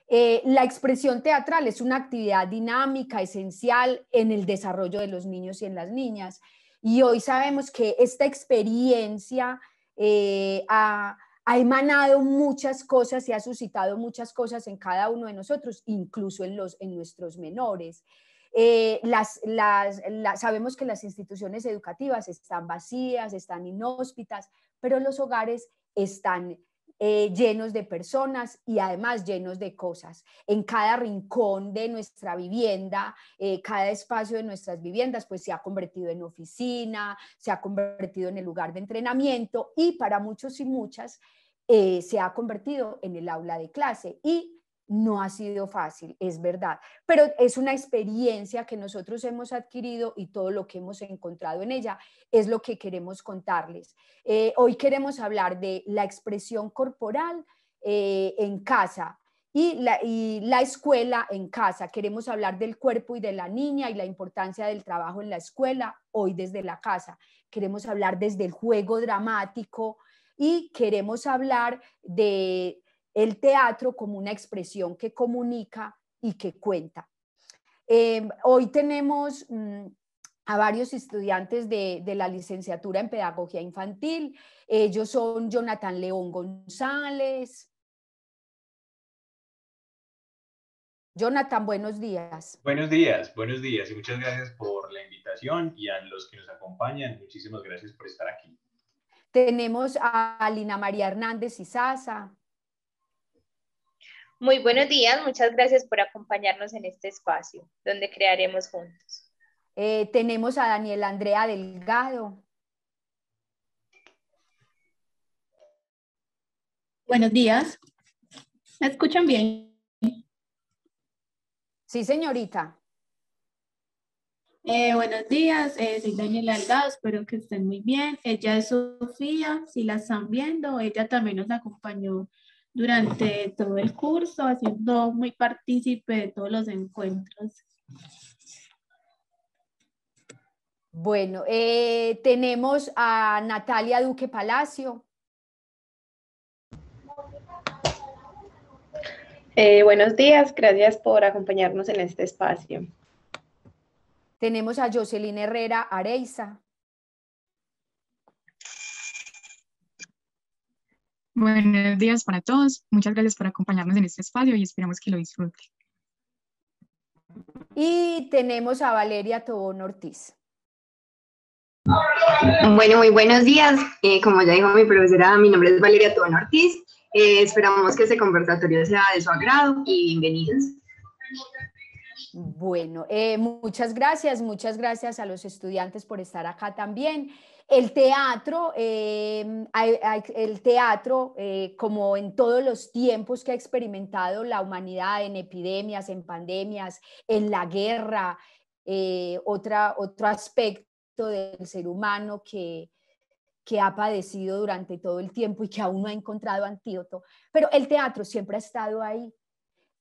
La expresión teatral es una actividad dinámica, esencial en el desarrollo de los niños y en las niñas. Y hoy sabemos que esta experiencia ha emanado muchas cosas y ha suscitado muchas cosas en cada uno de nosotros, incluso en nuestros menores. Sabemos que las instituciones educativas están vacías, están inhóspitas, pero los hogares están llenos de personas y además llenos de cosas. En cada rincón de nuestra vivienda, cada espacio de nuestras viviendas, pues se ha convertido en oficina, se ha convertido en el lugar de entrenamiento y para muchos y muchas se ha convertido en el aula de clase. Y no ha sido fácil, es verdad, pero es una experiencia que nosotros hemos adquirido y todo lo que hemos encontrado en ella es lo que queremos contarles. Hoy queremos hablar de la expresión corporal en casa y la escuela en casa. Queremos hablar del cuerpo y de la niña y la importancia del trabajo en la escuela, hoy desde la casa. Queremos hablar desde el juego dramático y queremos hablar de el teatro como una expresión que comunica y que cuenta. Hoy tenemos a varios estudiantes de la licenciatura en Pedagogía Infantil. Ellos son Jonathan León González. Jonathan, buenos días. Buenos días y muchas gracias por la invitación y a los que nos acompañan, muchísimas gracias por estar aquí. Tenemos a Lina María Hernández Izaza. Muy buenos días, muchas gracias por acompañarnos en este espacio, donde crearemos juntos. Tenemos a Daniela Andrea Delgado. Buenos días. ¿Me escuchan bien? Sí, señorita. Buenos días, soy Daniela Delgado, espero que estén muy bien. Ella es Sofía, si la están viendo, ella también nos acompañó durante todo el curso, haciendo muy partícipe de todos los encuentros. Bueno, tenemos a Natalia Duque Palacio. Buenos días, gracias por acompañarnos en este espacio. Tenemos a Jocelyn Herrera Areiza. Buenos días para todos. Muchas gracias por acompañarnos en este espacio y esperamos que lo disfruten. Y tenemos a Valeria Tobón Ortiz. Bueno, muy buenos días. Como ya dijo mi profesora, mi nombre es Valeria Tobón Ortiz. Esperamos que este conversatorio sea de su agrado y bienvenidos. Bueno, muchas gracias a los estudiantes por estar acá también. El teatro, como en todos los tiempos que ha experimentado la humanidad, en epidemias, en pandemias, en la guerra, otro aspecto del ser humano que ha padecido durante todo el tiempo y que aún no ha encontrado antídoto, pero el teatro siempre ha estado ahí.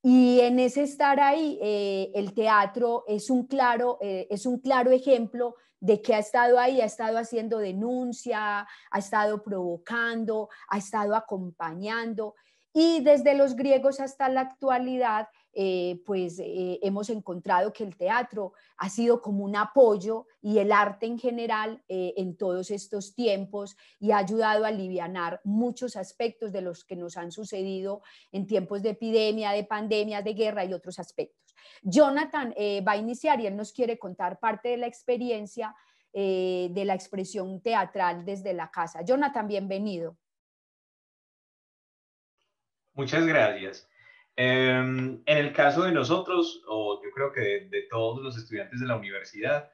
Y en ese estar ahí, el teatro es un claro ejemplo de que ha estado ahí, ha estado haciendo denuncia, ha estado provocando, ha estado acompañando. Y desde los griegos hasta la actualidad, hemos encontrado que el teatro ha sido como un apoyo y el arte en general en todos estos tiempos y ha ayudado a alivianar muchos aspectos de los que nos han sucedido en tiempos de epidemia, de pandemias, de guerra y otros aspectos. Jonathan va a iniciar y él nos quiere contar parte de la experiencia de la expresión teatral desde la casa. Jonathan, bienvenido. Muchas gracias. En el caso de nosotros, o yo creo que de todos los estudiantes de la universidad,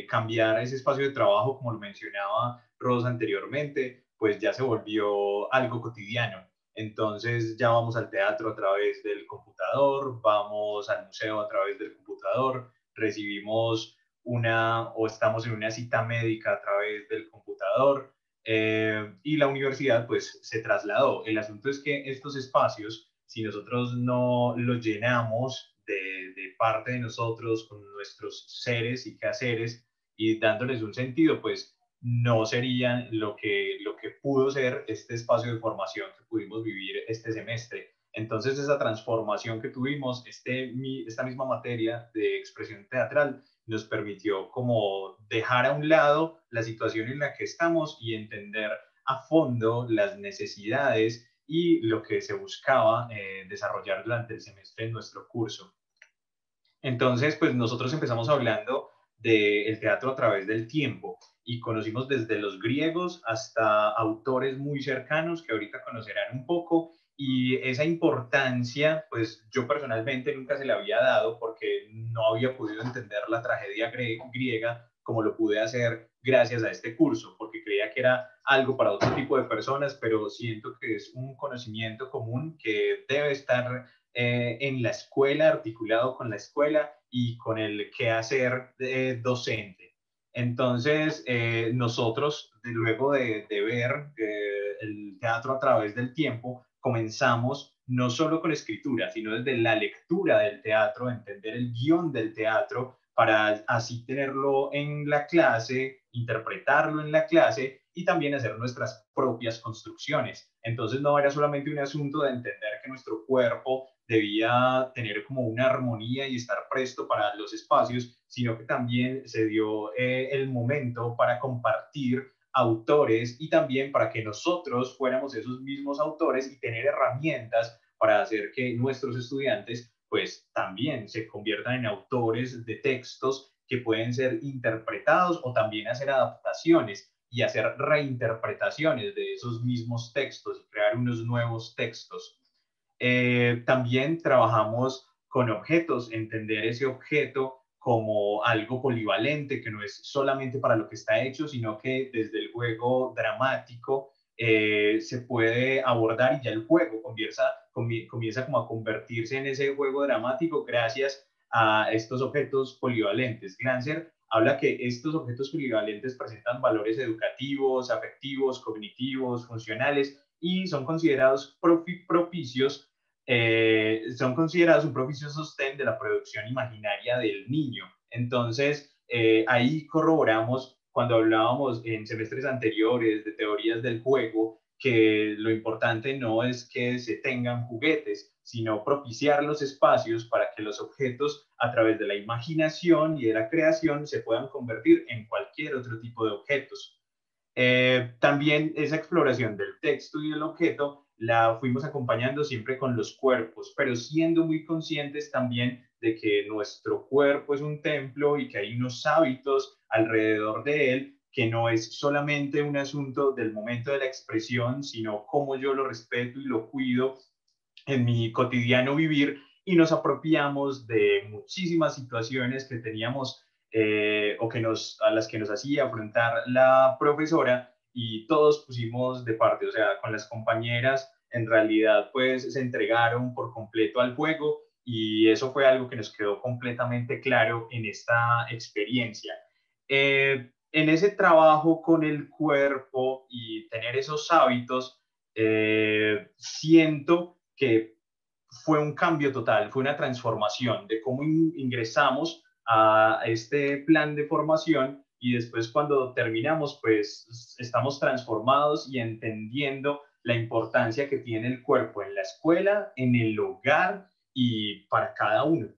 cambiar ese espacio de trabajo, como lo mencionaba Rosa anteriormente, pues ya se volvió algo cotidiano. Entonces ya vamos al teatro a través del computador, vamos al museo a través del computador, recibimos o estamos en una cita médica a través del computador. Y la universidad pues se trasladó. El asunto es que estos espacios, si nosotros no los llenamos de parte de nosotros con nuestros seres y quehaceres y dándoles un sentido, pues no serían lo que pudo ser este espacio de formación que pudimos vivir este semestre. Entonces esa transformación que tuvimos, esta misma materia de expresión teatral, nos permitió como dejar a un lado la situación en la que estamos y entender a fondo las necesidades y lo que se buscaba desarrollar durante el semestre en nuestro curso. Entonces, pues nosotros empezamos hablando del teatro a través del tiempo y conocimos desde los griegos hasta autores muy cercanos que ahorita conocerán un poco, y esa importancia, pues yo personalmente nunca se la había dado porque no había podido entender la tragedia griega como lo pude hacer gracias a este curso, porque creía que era algo para otro tipo de personas, pero siento que es un conocimiento común que debe estar en la escuela, articulado con la escuela y con el quehacer docente. Entonces, nosotros, luego de ver el teatro a través del tiempo, comenzamos no solo con la escritura, sino desde la lectura del teatro, entender el guión del teatro, para así tenerlo en la clase, interpretarlo en la clase y también hacer nuestras propias construcciones. Entonces no era solamente un asunto de entender que nuestro cuerpo debía tener como una armonía y estar presto para los espacios, sino que también se dio el momento para compartir autores y también para que nosotros fuéramos esos mismos autores y tener herramientas para hacer que nuestros estudiantes pues también se conviertan en autores de textos que pueden ser interpretados o también hacer adaptaciones y hacer reinterpretaciones de esos mismos textos y crear unos nuevos textos. También trabajamos con objetos, entender ese objeto como algo polivalente, que no es solamente para lo que está hecho, sino que desde el juego dramático se puede abordar y ya el juego comienza como a convertirse en ese juego dramático gracias a estos objetos polivalentes. Glanzer habla que estos objetos polivalentes presentan valores educativos, afectivos, cognitivos, funcionales y son considerados propicios un propicio sostén de la producción imaginaria del niño. Entonces, ahí corroboramos cuando hablábamos en semestres anteriores de teorías del juego, que lo importante no es que se tengan juguetes, sino propiciar los espacios para que los objetos, a través de la imaginación y de la creación, se puedan convertir en cualquier otro tipo de objetos. También esa exploración del texto y del objeto la fuimos acompañando siempre con los cuerpos, pero siendo muy conscientes también de que nuestro cuerpo es un templo y que hay unos hábitos alrededor de él, que no es solamente un asunto del momento de la expresión, sino cómo yo lo respeto y lo cuido en mi cotidiano vivir, y nos apropiamos de muchísimas situaciones que teníamos a las que nos hacía afrontar la profesora, y todos pusimos de parte, o sea, con las compañeras en realidad pues se entregaron por completo al juego, y eso fue algo que nos quedó completamente claro en esta experiencia. En ese trabajo con el cuerpo y tener esos hábitos, siento que fue un cambio total, fue una transformación de cómo ingresamos a este plan de formación, y después cuando terminamos, pues estamos transformados y entendiendo la importancia que tiene el cuerpo en la escuela, en el hogar y para cada uno.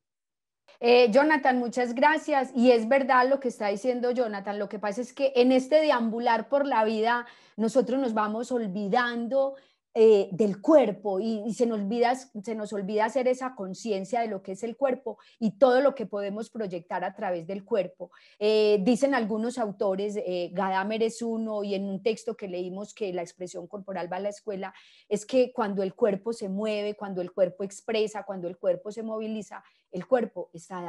Jonathan, muchas gracias. Y es verdad lo que está diciendo Jonathan. Lo que pasa es que en este deambular por la vida, nosotros nos vamos olvidando del cuerpo y se nos olvida hacer esa conciencia de lo que es el cuerpo y todo lo que podemos proyectar a través del cuerpo. Dicen algunos autores, Gadamer es uno, y en un texto que leímos que la expresión corporal va a la escuela, es que cuando el cuerpo se mueve, cuando el cuerpo expresa, cuando el cuerpo se moviliza, el cuerpo está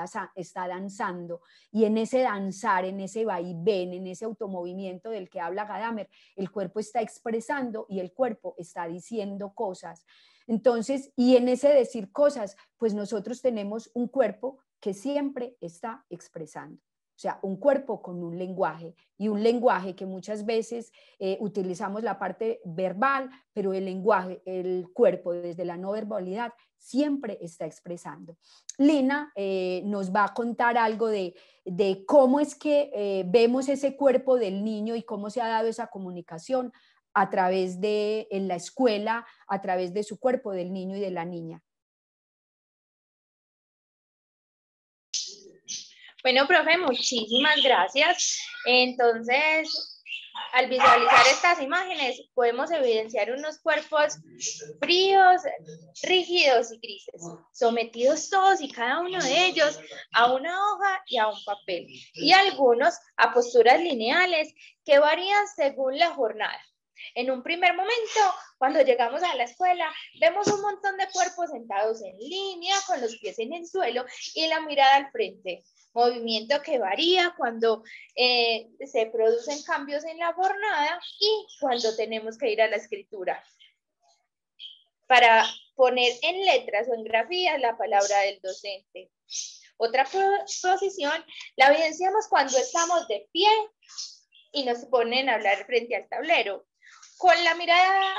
danzando, y en ese danzar, en ese vaivén, en ese automovimiento del que habla Gadamer, el cuerpo está expresando y el cuerpo está diciendo cosas. Entonces, y en ese decir cosas, pues nosotros tenemos un cuerpo que siempre está expresando. O sea, un cuerpo con un lenguaje, y un lenguaje que muchas veces utilizamos la parte verbal, pero el lenguaje, el cuerpo desde la no verbalidad siempre está expresando. Lina nos va a contar algo de cómo es que vemos ese cuerpo del niño y cómo se ha dado esa comunicación a través de, en la escuela, a través de su cuerpo, del niño y de la niña. Bueno, profe, muchísimas gracias. Entonces, al visualizar estas imágenes, podemos evidenciar unos cuerpos fríos, rígidos y grises, sometidos todos y cada uno de ellos a una hoja y a un papel, y algunos a posturas lineales que varían según la jornada. En un primer momento, cuando llegamos a la escuela, vemos un montón de cuerpos sentados en línea, con los pies en el suelo y la mirada al frente. Movimiento que varía cuando se producen cambios en la jornada y cuando tenemos que ir a la escritura para poner en letras o en grafías la palabra del docente. Otra posición la evidenciamos cuando estamos de pie y nos ponen a hablar frente al tablero, con la mirada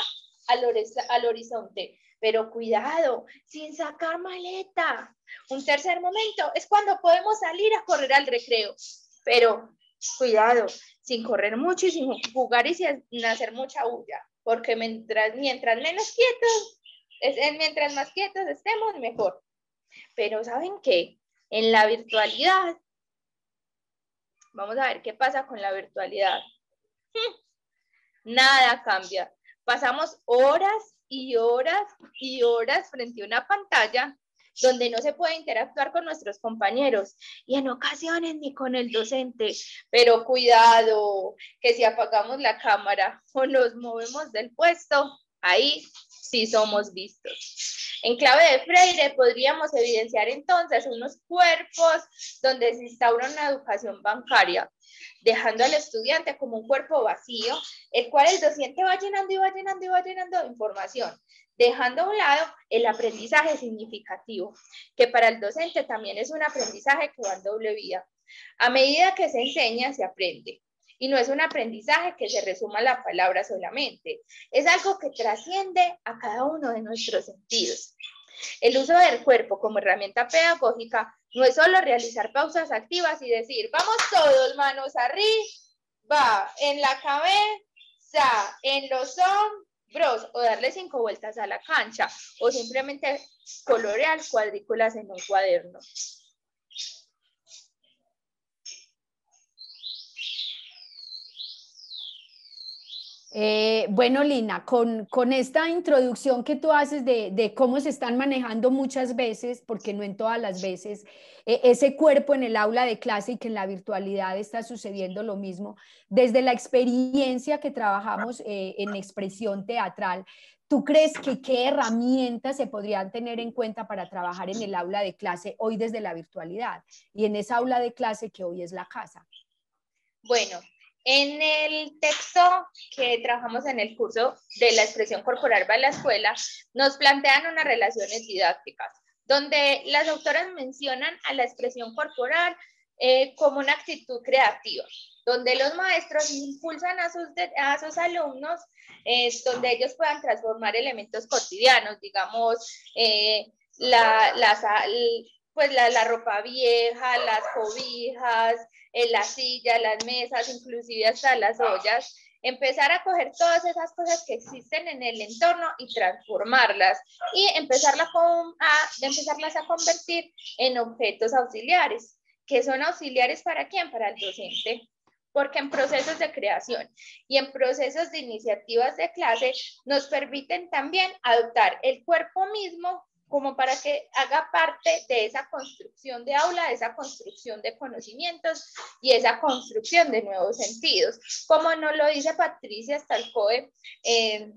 al horizonte, pero cuidado, sin sacar maleta. Un tercer momento es cuando podemos salir a correr al recreo, pero cuidado, sin correr mucho y sin jugar y sin hacer mucha bulla, porque mientras más quietos estemos, mejor. Pero ¿saben qué? En la virtualidad, vamos a ver qué pasa con la virtualidad. Nada cambia. Pasamos horas y horas y horas frente a una pantalla donde no se puede interactuar con nuestros compañeros y en ocasiones ni con el docente. Pero cuidado, que si apagamos la cámara o nos movemos del puesto, ahí sí somos vistos. En clave de Freire podríamos evidenciar entonces unos cuerpos donde se instaura una educación bancaria, dejando al estudiante como un cuerpo vacío, el cual el docente va llenando y va llenando y va llenando de información, dejando a un lado el aprendizaje significativo, que para el docente también es un aprendizaje que va en doble vía. A medida que se enseña, se aprende. Y no es un aprendizaje que se resuma a la palabra solamente, es algo que trasciende a cada uno de nuestros sentidos. El uso del cuerpo como herramienta pedagógica no es solo realizar pausas activas y decir, vamos todos, manos arriba, en la cabeza, en los hombros, o darle 5 vueltas a la cancha, o simplemente colorear cuadrículas en un cuaderno. Bueno, Lina, con esta introducción que tú haces de cómo se están manejando muchas veces, porque no en todas las veces, ese cuerpo en el aula de clase y que en la virtualidad está sucediendo lo mismo, desde la experiencia que trabajamos en expresión teatral, ¿tú crees que qué herramientas se podrían tener en cuenta para trabajar en el aula de clase hoy desde la virtualidad y en esa aula de clase que hoy es la casa? Bueno, en el texto que trabajamos en el curso de la expresión corporal para la escuela, nos plantean unas relaciones didácticas, donde las autoras mencionan a la expresión corporal como una actitud creativa, donde los maestros impulsan a sus alumnos, donde ellos puedan transformar elementos cotidianos, digamos, la ropa vieja, las cobijas, las sillas, las mesas, inclusive hasta las ollas, empezar a coger todas esas cosas que existen en el entorno y transformarlas y empezarlas a convertir en objetos auxiliares. ¿Que son auxiliares para quién? Para el docente. Porque en procesos de creación y en procesos de iniciativas de clase nos permiten también adoptar el cuerpo mismo como para que haga parte de esa construcción de aula, de esa construcción de conocimientos y esa construcción de nuevos sentidos. Como nos lo dice Patricia Stalcoe,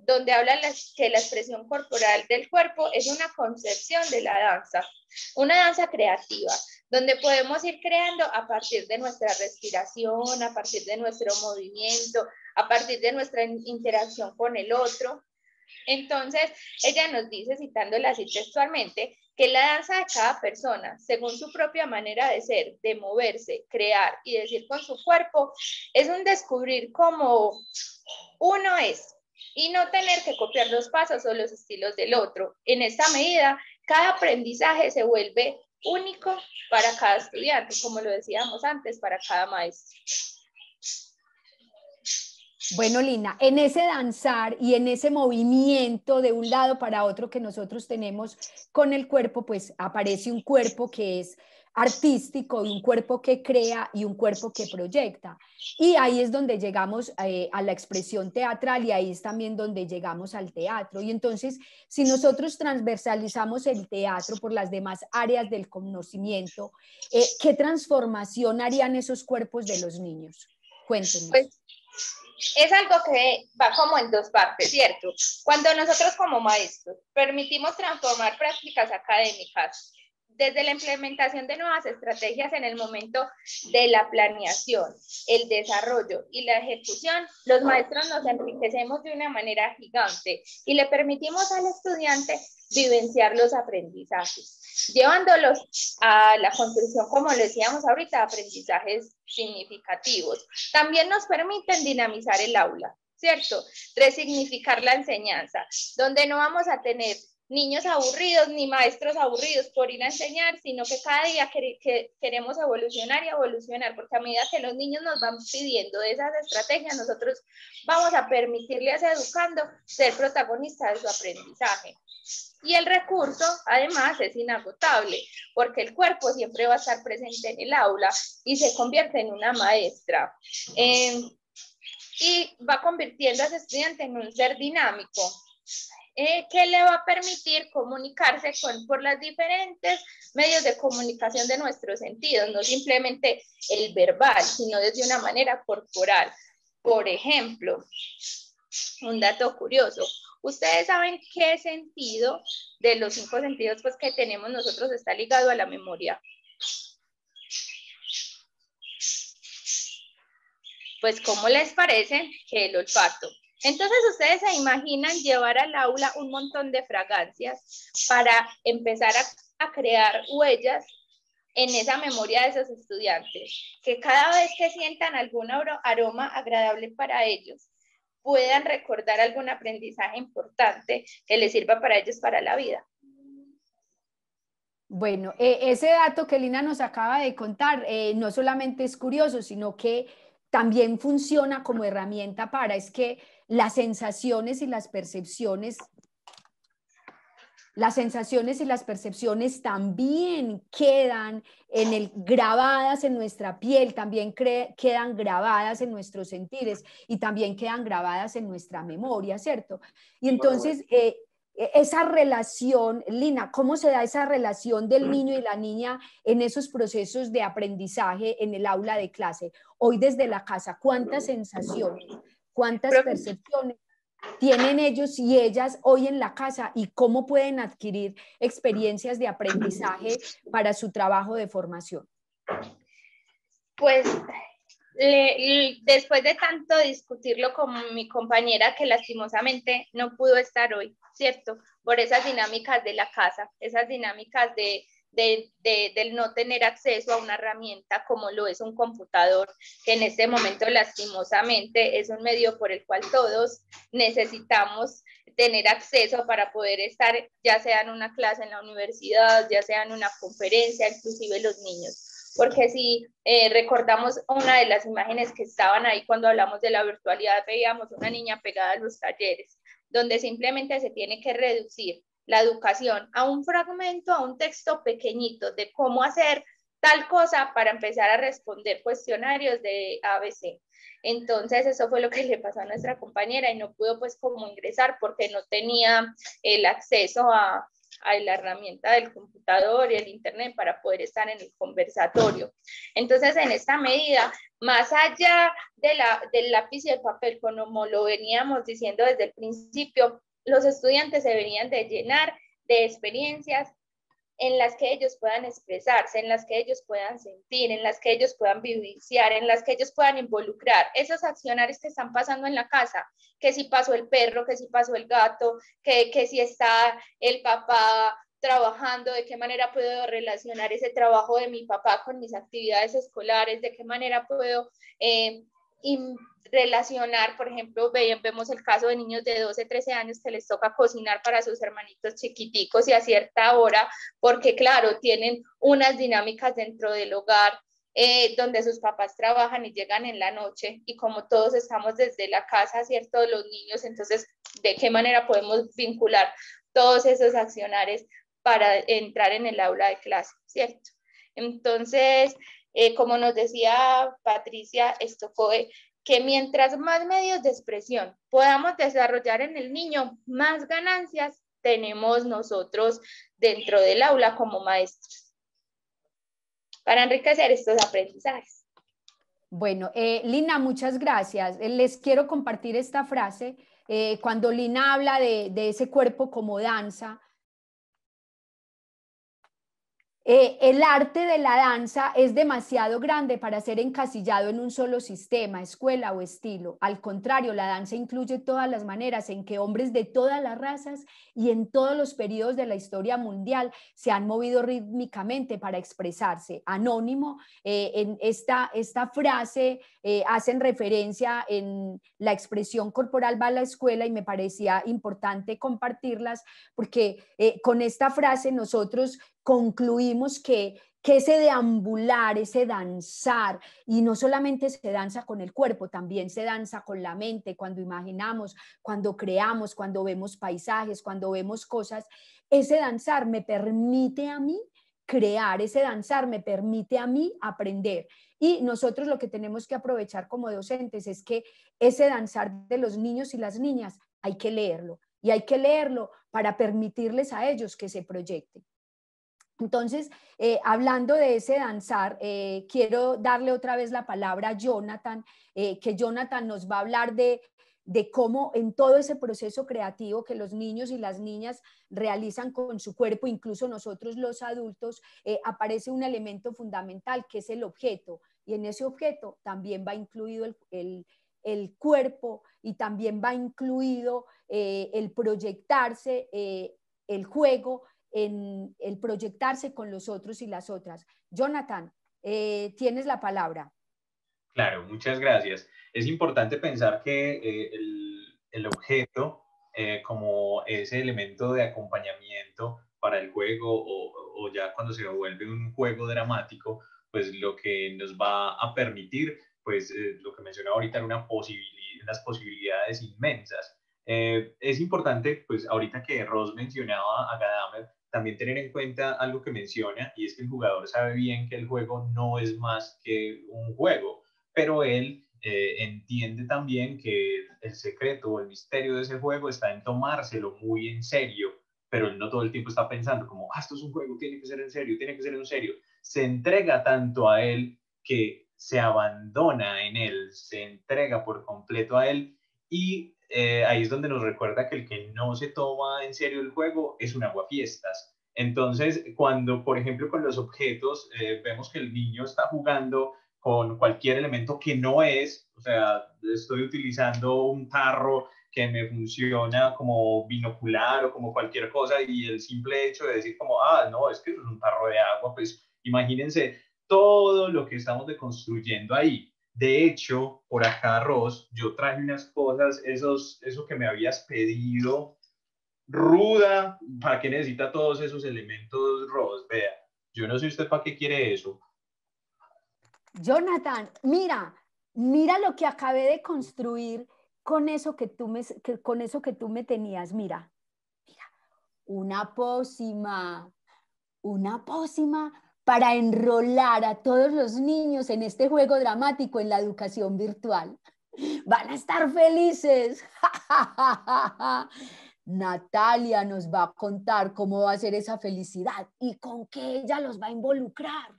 donde habla que la expresión corporal del cuerpo es una concepción de la danza, una danza creativa, donde podemos ir creando a partir de nuestra respiración, a partir de nuestro movimiento, a partir de nuestra interacción con el otro. Entonces, ella nos dice, citándola así textualmente, que la danza de cada persona, según su propia manera de ser, de moverse, crear y decir con su cuerpo, es un descubrir cómo uno es y no tener que copiar los pasos o los estilos del otro. En esta medida, cada aprendizaje se vuelve único para cada estudiante, como lo decíamos antes, para cada maestro. Bueno, Lina, en ese danzar y en ese movimiento de un lado para otro que nosotros tenemos con el cuerpo, pues aparece un cuerpo que es artístico y un cuerpo que crea y un cuerpo que proyecta. Y ahí es donde llegamos a la expresión teatral y ahí es también donde llegamos al teatro. Y entonces, si nosotros transversalizamos el teatro por las demás áreas del conocimiento, ¿qué transformación harían esos cuerpos de los niños? Cuéntenos. Pues es algo que va como en dos partes, ¿cierto? Cuando nosotros como maestros permitimos transformar prácticas académicas desde la implementación de nuevas estrategias en el momento de la planeación, el desarrollo y la ejecución, los maestros nos enriquecemos de una manera gigante y le permitimos al estudiante vivenciar los aprendizajes, llevándolos a la construcción, como lo decíamos ahorita, aprendizajes significativos. También nos permiten dinamizar el aula, ¿cierto? Resignificar la enseñanza, donde no vamos a tener niños aburridos ni maestros aburridos por ir a enseñar, sino que cada día queremos evolucionar y evolucionar, porque a medida que los niños nos van pidiendo de esas estrategias, nosotros vamos a permitirle a ese educando ser protagonista de su aprendizaje. Y el recurso, además, es inagotable, porque el cuerpo siempre va a estar presente en el aula y se convierte en una maestra. Y va convirtiendo a ese estudiante en un ser dinámico, que le va a permitir comunicarse por los diferentes medios de comunicación de nuestros sentidos, no simplemente el verbal, sino desde una manera corporal. Por ejemplo, un dato curioso, ¿ustedes saben qué sentido de los 5 sentidos pues, que tenemos nosotros está ligado a la memoria? Pues, ¿cómo les parece que el olfato? Entonces, ustedes se imaginan llevar al aula un montón de fragancias para empezar a crear huellas en esa memoria de esos estudiantes, que cada vez que sientan algún aroma agradable para ellos, puedan recordar algún aprendizaje importante que les sirva para ellos para la vida. Bueno, ese dato que Lina nos acaba de contar no solamente es curioso, sino que también funciona como herramienta para, es que las sensaciones y las percepciones también quedan grabadas en nuestra piel, también quedan grabadas en nuestros sentires y también quedan grabadas en nuestra memoria, ¿cierto? Y entonces, esa relación, Lina, ¿cómo se da esa relación del niño y la niña en esos procesos de aprendizaje en el aula de clase? Hoy desde la casa, ¿cuántas sensaciones, cuántas percepciones tienen ellos y ellas hoy en la casa y cómo pueden adquirir experiencias de aprendizaje para su trabajo de formación? Pues después de tanto discutirlo con mi compañera que lastimosamente no pudo estar hoy, ¿cierto? Por esas dinámicas de la casa, esas dinámicas del no tener acceso a una herramienta como lo es un computador, que en este momento lastimosamente es un medio por el cual todos necesitamos tener acceso para poder estar, ya sea en una clase en la universidad, ya sea en una conferencia, inclusive los niños. Porque si recordamos una de las imágenes que estaban ahí cuando hablamos de la virtualidad, veíamos una niña pegada a los talleres, donde simplemente se tiene que reducir la educación a un fragmento, a un texto pequeñito de cómo hacer tal cosa para empezar a responder cuestionarios de ABC. Entonces eso fue lo que le pasó a nuestra compañera y no pudo pues como ingresar porque no tenía el acceso a la herramienta del computador y el internet para poder estar en el conversatorio. Entonces, en esta medida, más allá del lápiz y el papel, como lo veníamos diciendo desde el principio, los estudiantes se deberían de llenar de experiencias en las que ellos puedan expresarse, en las que ellos puedan sentir, en las que ellos puedan vivenciar, en las que ellos puedan involucrar esos accionarios que están pasando en la casa, que si pasó el perro, que si pasó el gato, que si está el papá trabajando, de qué manera puedo relacionar ese trabajo de mi papá con mis actividades escolares, de qué manera puedo relacionar, por ejemplo, vemos el caso de niños de 12, 13 años que les toca cocinar para sus hermanitos chiquiticos y a cierta hora, porque claro, tienen unas dinámicas dentro del hogar donde sus papás trabajan y llegan en la noche, y como todos estamos desde la casa, ¿cierto? Los niños, entonces, ¿de qué manera podemos vincular todos esos accionares para entrar en el aula de clase, ¿cierto? Entonces, como nos decía Patricia Estocoe, que mientras más medios de expresión podamos desarrollar en el niño, más ganancias tenemos nosotros dentro del aula como maestros para enriquecer estos aprendizajes. Bueno, Lina, muchas gracias. Les quiero compartir esta frase. Cuando Lina habla de ese cuerpo como danza, el arte de la danza es demasiado grande para ser encasillado en un solo sistema, escuela o estilo. Al contrario, la danza incluye todas las maneras en que hombres de todas las razas y en todos los periodos de la historia mundial se han movido rítmicamente para expresarse. Anónimo, en esta frase hacen referencia en la expresión corporal va a la escuela, y me parecía importante compartirlas porque con esta frase nosotros concluimos que ese deambular, ese danzar, y no solamente se danza con el cuerpo, también se danza con la mente, cuando imaginamos, cuando creamos, cuando vemos paisajes, cuando vemos cosas, ese danzar me permite a mí crear, ese danzar me permite a mí aprender. Y nosotros lo que tenemos que aprovechar como docentes es que ese danzar de los niños y las niñas hay que leerlo, y hay que leerlo para permitirles a ellos que se proyecten. Entonces, hablando de ese danzar, quiero darle otra vez la palabra a Jonathan, que Jonathan nos va a hablar de cómo en todo ese proceso creativo que los niños y las niñas realizan con su cuerpo, incluso nosotros los adultos, aparece un elemento fundamental que es el objeto, y en ese objeto también va incluido el cuerpo, y también va incluido el proyectarse, el juego, en el proyectarse con los otros y las otras. Jonathan, tienes la palabra. Claro, muchas gracias. Es importante pensar que el objeto como ese elemento de acompañamiento para el juego o ya cuando se vuelve un juego dramático, pues lo que nos va a permitir, pues lo que mencionaba ahorita, unas posibilidades inmensas. Es importante, pues ahorita que Ross mencionaba a Gadamer, también tener en cuenta algo que menciona, y es que el jugador sabe bien que el juego no es más que un juego, pero él entiende también que el secreto o el misterio de ese juego está en tomárselo muy en serio, pero él no todo el tiempo está pensando como, esto es un juego, tiene que ser en serio, tiene que ser en serio. Se entrega tanto a él que se abandona en él, se entrega por completo a él, y ahí es donde nos recuerda que el que no se toma en serio el juego es un aguafiestas. Entonces, cuando, por ejemplo, con los objetos, vemos que el niño está jugando con cualquier elemento que no es, o sea, estoy utilizando un tarro que me funciona como binocular o como cualquier cosa, y el simple hecho de decir como, no, es que es un tarro de agua, pues imagínense todo lo que estamos deconstruyendo ahí. De hecho, por acá, Ross, yo traje unas cosas, eso que me habías pedido, ruda, ¿para qué necesita todos esos elementos, Ross? Vea, yo no sé usted para qué quiere eso. Jonathan, mira lo que acabé de construir con eso que tú me tenías. Mira, una pócima para enrolar a todos los niños en este juego dramático en la educación virtual. Van a estar felices. Natalia nos va a contar cómo va a ser esa felicidad y con qué ella los va a involucrar.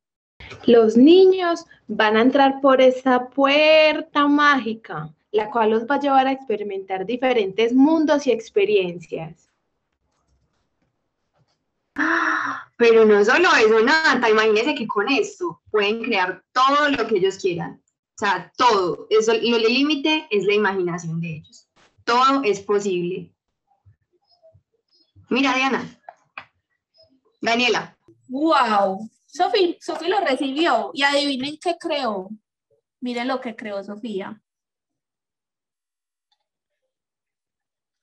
Los niños van a entrar por esa puerta mágica, la cual los va a llevar a experimentar diferentes mundos y experiencias. Pero no solo eso, Nata, imagínense que con esto pueden crear todo lo que ellos quieran. O sea, todo. Eso, el límite es la imaginación de ellos. Todo es posible. Mira, Daniela. ¡Wow! Sofi lo recibió y adivinen qué creó. Miren lo que creó Sofía.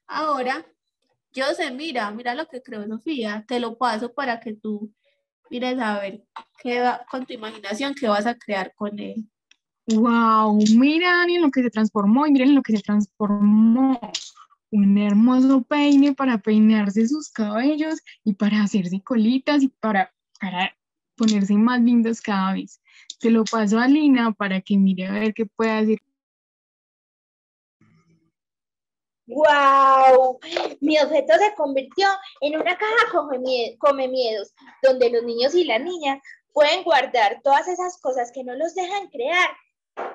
Ahora, yo sé, mira lo que creó Sofía. Te lo paso para que tú mires a ver con tu imaginación qué vas a crear con él. Wow, miren en lo que se transformó y miren en lo que se transformó. Un hermoso peine para peinarse sus cabellos y para hacerse colitas y para ponerse más lindos cada vez. Se lo paso a Lina para que mire a ver qué puede hacer. ¡Wow! Mi objeto se convirtió en una caja come miedos, donde los niños y las niñas pueden guardar todas esas cosas que no los dejan crear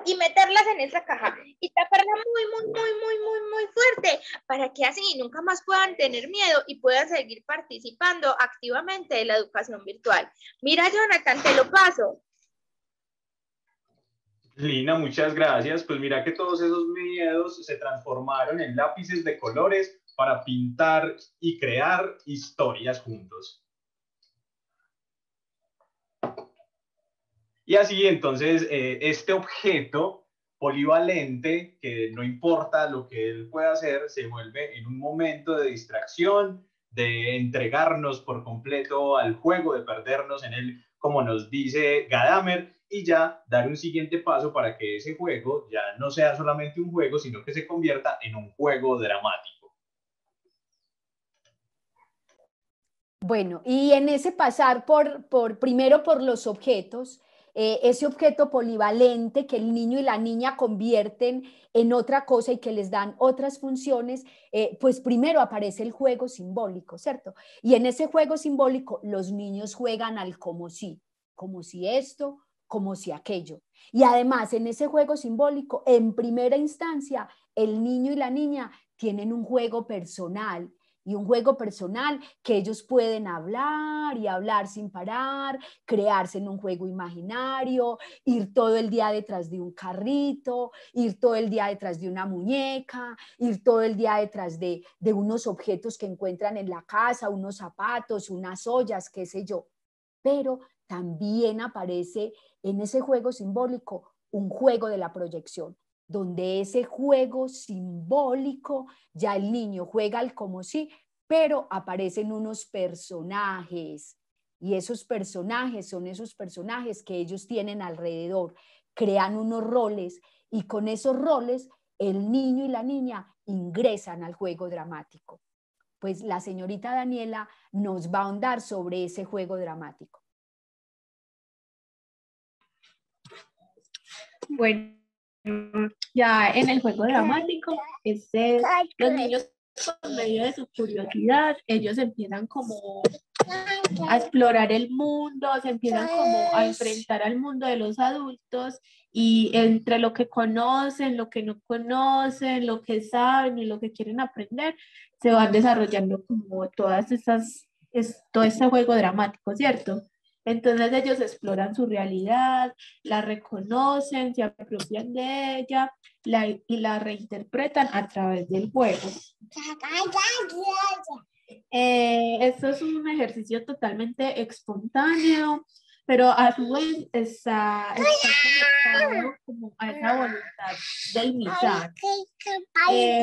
y meterlas en esa caja y taparla muy fuerte para que así nunca más puedan tener miedo y puedan seguir participando activamente de la educación virtual. Mira, Jonathan, te lo paso. Lina, muchas gracias. Pues mira que todos esos miedos se transformaron en lápices de colores para pintar y crear historias juntos. Y así entonces este objeto polivalente, que no importa lo que él pueda hacer, se vuelve en un momento de distracción, de entregarnos por completo al juego, de perdernos en él, como nos dice Gadamer, y ya dar un siguiente paso para que ese juego ya no sea solamente un juego, sino que se convierta en un juego dramático. Bueno, y en ese pasar primero por los objetos, ese objeto polivalente que el niño y la niña convierten en otra cosa y que les dan otras funciones, pues primero aparece el juego simbólico, ¿cierto? Y en ese juego simbólico los niños juegan al como si esto, como si aquello. Y además en ese juego simbólico, en primera instancia, el niño y la niña tienen un juego personal. Y un juego personal que ellos pueden hablar y hablar sin parar, crearse en un juego imaginario, ir todo el día detrás de un carrito, ir todo el día detrás de una muñeca, ir todo el día detrás de unos objetos que encuentran en la casa, unos zapatos, unas ollas, qué sé yo. Pero también aparece en ese juego simbólico un juego de la proyección, donde ese juego simbólico, ya el niño juega al como si, pero aparecen unos personajes, y esos personajes son esos personajes que ellos tienen alrededor, crean unos roles, y con esos roles el niño y la niña ingresan al juego dramático. Pues la señorita Daniela nos va a ahondar sobre ese juego dramático. Bueno, ya en el juego dramático, los niños por medio de su curiosidad, ellos empiezan como a explorar el mundo, se empiezan como a enfrentar al mundo de los adultos y entre lo que conocen, lo que no conocen, lo que saben y lo que quieren aprender, se van desarrollando como todo este juego dramático, ¿cierto? Entonces ellos exploran su realidad, la reconocen, se apropian de ella y la reinterpretan a través del juego. Esto es un ejercicio totalmente espontáneo, pero a su vez está conectado como a esa voluntad de imitar.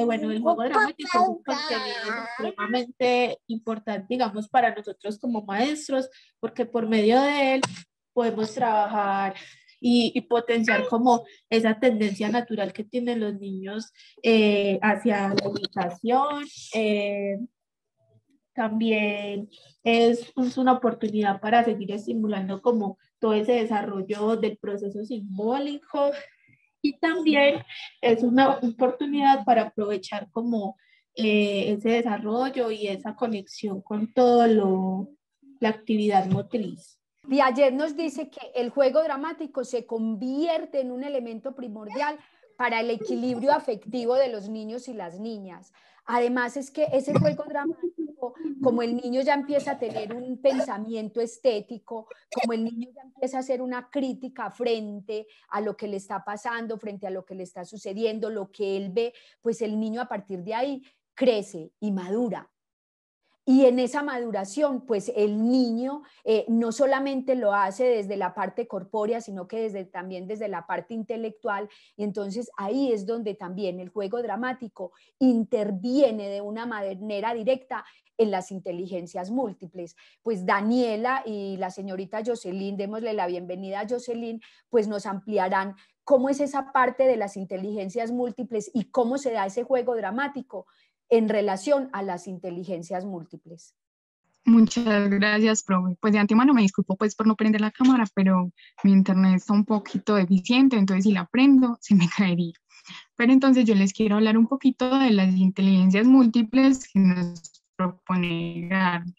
Bueno, el juego dramático es un contenido supremamente importante, digamos, para nosotros como maestros, porque por medio de él podemos trabajar y potenciar como esa tendencia natural que tienen los niños hacia la imitación. También es una oportunidad para seguir estimulando como todo ese desarrollo del proceso simbólico y también es una oportunidad para aprovechar como ese desarrollo y esa conexión con todo la actividad motriz. Piaget nos dice que el juego dramático se convierte en un elemento primordial para el equilibrio afectivo de los niños y las niñas. Además es que ese juego dramático, como el niño ya empieza a tener un pensamiento estético, como el niño ya empieza a hacer una crítica frente a lo que le está pasando, frente a lo que le está sucediendo, lo que él ve, pues el niño a partir de ahí crece y madura. Y en esa maduración, pues el niño no solamente lo hace desde la parte corpórea, sino que también desde la parte intelectual. Y entonces ahí es donde también el juego dramático interviene de una manera directa en las inteligencias múltiples. Pues Daniela y la señorita Jocelyn, démosle la bienvenida a Jocelyn, pues nos ampliarán cómo es esa parte de las inteligencias múltiples y cómo se da ese juego dramático en relación a las inteligencias múltiples. Muchas gracias, profe. Pues de antemano me disculpo pues por no prender la cámara, pero mi internet está un poquito deficiente, entonces si la prendo se me caería. Pero entonces yo les quiero hablar un poquito de las inteligencias múltiples que nos propone Gardner.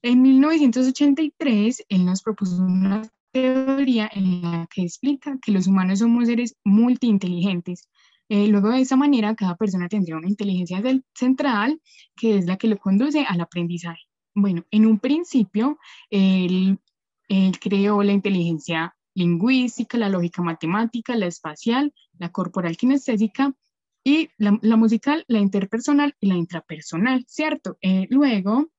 En 1983, él nos propuso una teoría en la que explica que los humanos somos seres multiinteligentes. Luego de esa manera, cada persona tendría una inteligencia central que es la que lo conduce al aprendizaje. Bueno, en un principio, él creó la inteligencia lingüística, la lógica matemática, la espacial, la corporal kinestésica y la musical, la interpersonal y la intrapersonal, ¿cierto? Luego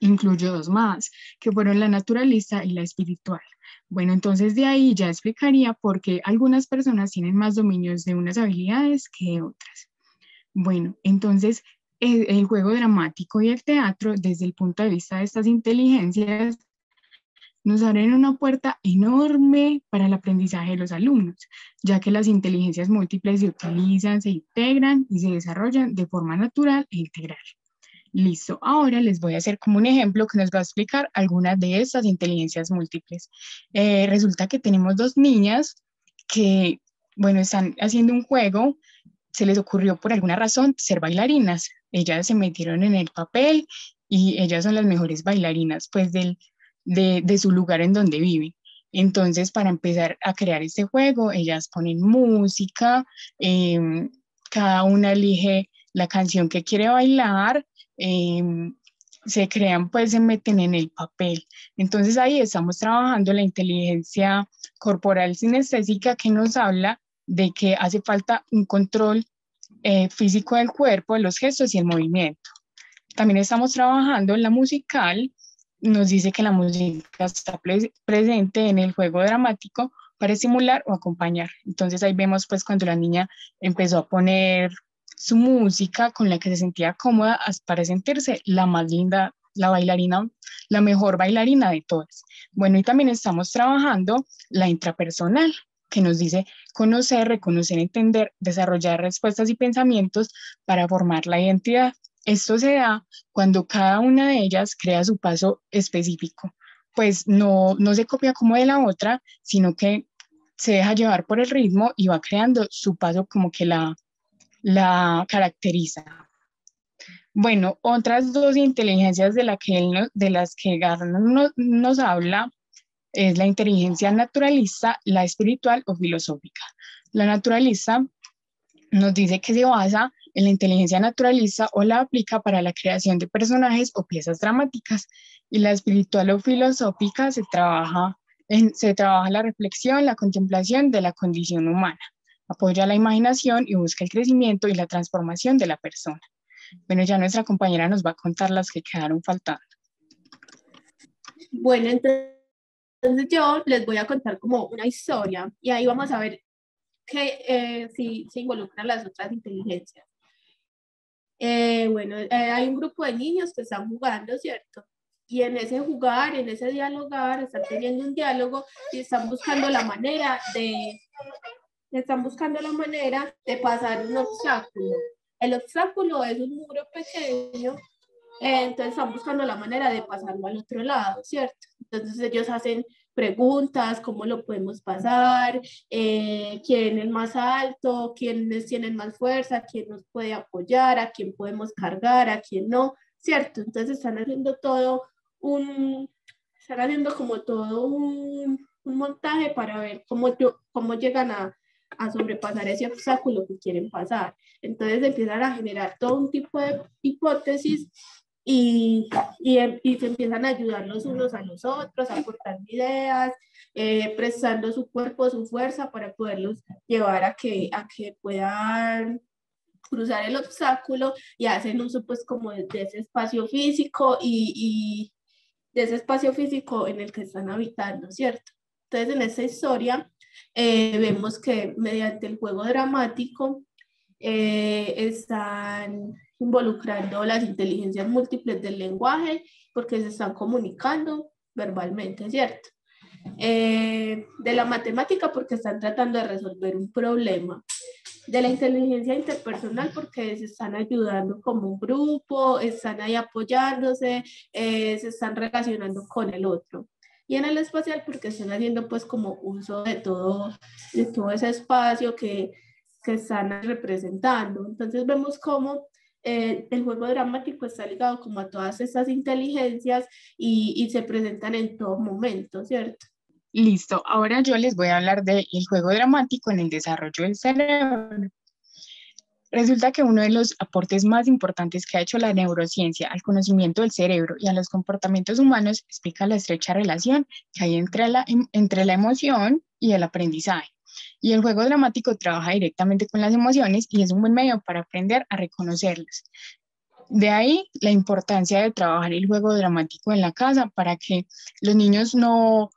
incluyó dos más, que fueron la naturalista y la espiritual. Bueno, entonces de ahí ya explicaría por qué algunas personas tienen más dominios de unas habilidades que de otras. Bueno, entonces el juego dramático y el teatro, desde el punto de vista de estas inteligencias, nos abren una puerta enorme para el aprendizaje de los alumnos, ya que las inteligencias múltiples se utilizan, se integran y se desarrollan de forma natural e integral. Listo, ahora les voy a hacer como un ejemplo que nos va a explicar algunas de estas inteligencias múltiples. Resulta que tenemos dos niñas que, bueno, están haciendo un juego, se les ocurrió por alguna razón ser bailarinas. Ellas se metieron en el papel y ellas son las mejores bailarinas, pues, de su lugar en donde viven. Entonces, para empezar a crear este juego, ellas ponen música, cada una elige la canción que quiere bailar, se crean, pues se meten en el papel. Entonces ahí estamos trabajando la inteligencia corporal sinestésica que nos habla de que hace falta un control físico del cuerpo, de los gestos y el movimiento. También estamos trabajando en la musical, nos dice que la música está presente en el juego dramático para estimular o acompañar. Entonces ahí vemos pues cuando la niña empezó a poner su música con la que se sentía cómoda para sentirse la más linda, la bailarina, la mejor bailarina de todas. Bueno, y también estamos trabajando la intrapersonal, que nos dice conocer, reconocer, entender, desarrollar respuestas y pensamientos para formar la identidad. Esto se da cuando cada una de ellas crea su paso específico, pues no se copia como de la otra, sino que se deja llevar por el ritmo y va creando su paso como que la caracteriza. Bueno, otras dos inteligencias de las que Gardner nos habla es la inteligencia naturalista, la espiritual o filosófica. La naturalista nos dice que se basa en la inteligencia naturalista o la aplica para la creación de personajes o piezas dramáticas, y la espiritual o filosófica se trabaja la reflexión, la contemplación de la condición humana, apoya la imaginación y busca el crecimiento y la transformación de la persona. Bueno, ya nuestra compañera nos va a contar las que quedaron faltando. Bueno, entonces yo les voy a contar como una historia y ahí vamos a ver que si se involucran las otras inteligencias. Bueno, hay un grupo de niños que están jugando, ¿cierto? Y en ese jugar, en ese dialogar, están teniendo un diálogo y están buscando la manera de pasar un obstáculo. El obstáculo es un muro pequeño, entonces están buscando la manera de pasarlo al otro lado, ¿cierto? Entonces ellos hacen preguntas, ¿cómo lo podemos pasar? ¿Quién es más alto? ¿Quiénes tienen más fuerza? ¿Quién nos puede apoyar? ¿A quién podemos cargar? ¿A quién no? ¿Cierto? Entonces están haciendo un montaje para ver cómo llegan a sobrepasar ese obstáculo que quieren pasar. Entonces empiezan a generar todo un tipo de hipótesis y se empiezan a ayudar los unos a los otros, a aportar ideas, prestando su cuerpo, su fuerza para poderlos llevar a que puedan cruzar el obstáculo y hacen uso pues como de ese espacio físico y de ese espacio físico en el que están habitando, ¿cierto? Entonces en esta historia vemos que mediante el juego dramático están involucrando las inteligencias múltiples del lenguaje porque se están comunicando verbalmente, ¿cierto? De la matemática porque están tratando de resolver un problema, de la inteligencia interpersonal porque se están ayudando como un grupo, están ahí apoyándose, se están relacionando con el otro. Y en el espacial porque están haciendo pues como uso de todo ese espacio que están representando. Entonces vemos cómo el juego dramático está ligado como a todas estas inteligencias y se presentan en todo momento, ¿cierto? Listo, ahora yo les voy a hablar del juego dramático en el desarrollo del cerebro. Resulta que uno de los aportes más importantes que ha hecho la neurociencia al conocimiento del cerebro y a los comportamientos humanos explica la estrecha relación que hay entre la emoción y el aprendizaje. Y el juego dramático trabaja directamente con las emociones y es un buen medio para aprender a reconocerlas. De ahí la importancia de trabajar el juego dramático en la casa para que los niños no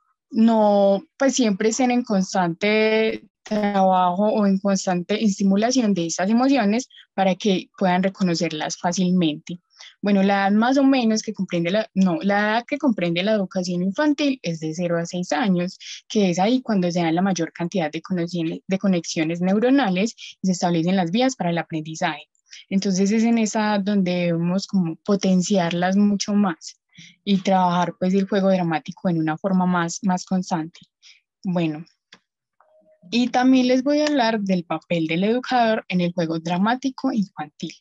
pues siempre estén en constante trabajo o en constante estimulación de esas emociones para que puedan reconocerlas fácilmente. Bueno, la edad más o menos que comprende la edad que comprende la educación infantil es de 0 a 6 años, que es ahí cuando se dan la mayor cantidad de conexiones neuronales y se establecen las vías para el aprendizaje. Entonces es en esa donde debemos como potenciarlas mucho más y trabajar pues el juego dramático en una forma más constante. Bueno, y también les voy a hablar del papel del educador en el juego dramático infantil.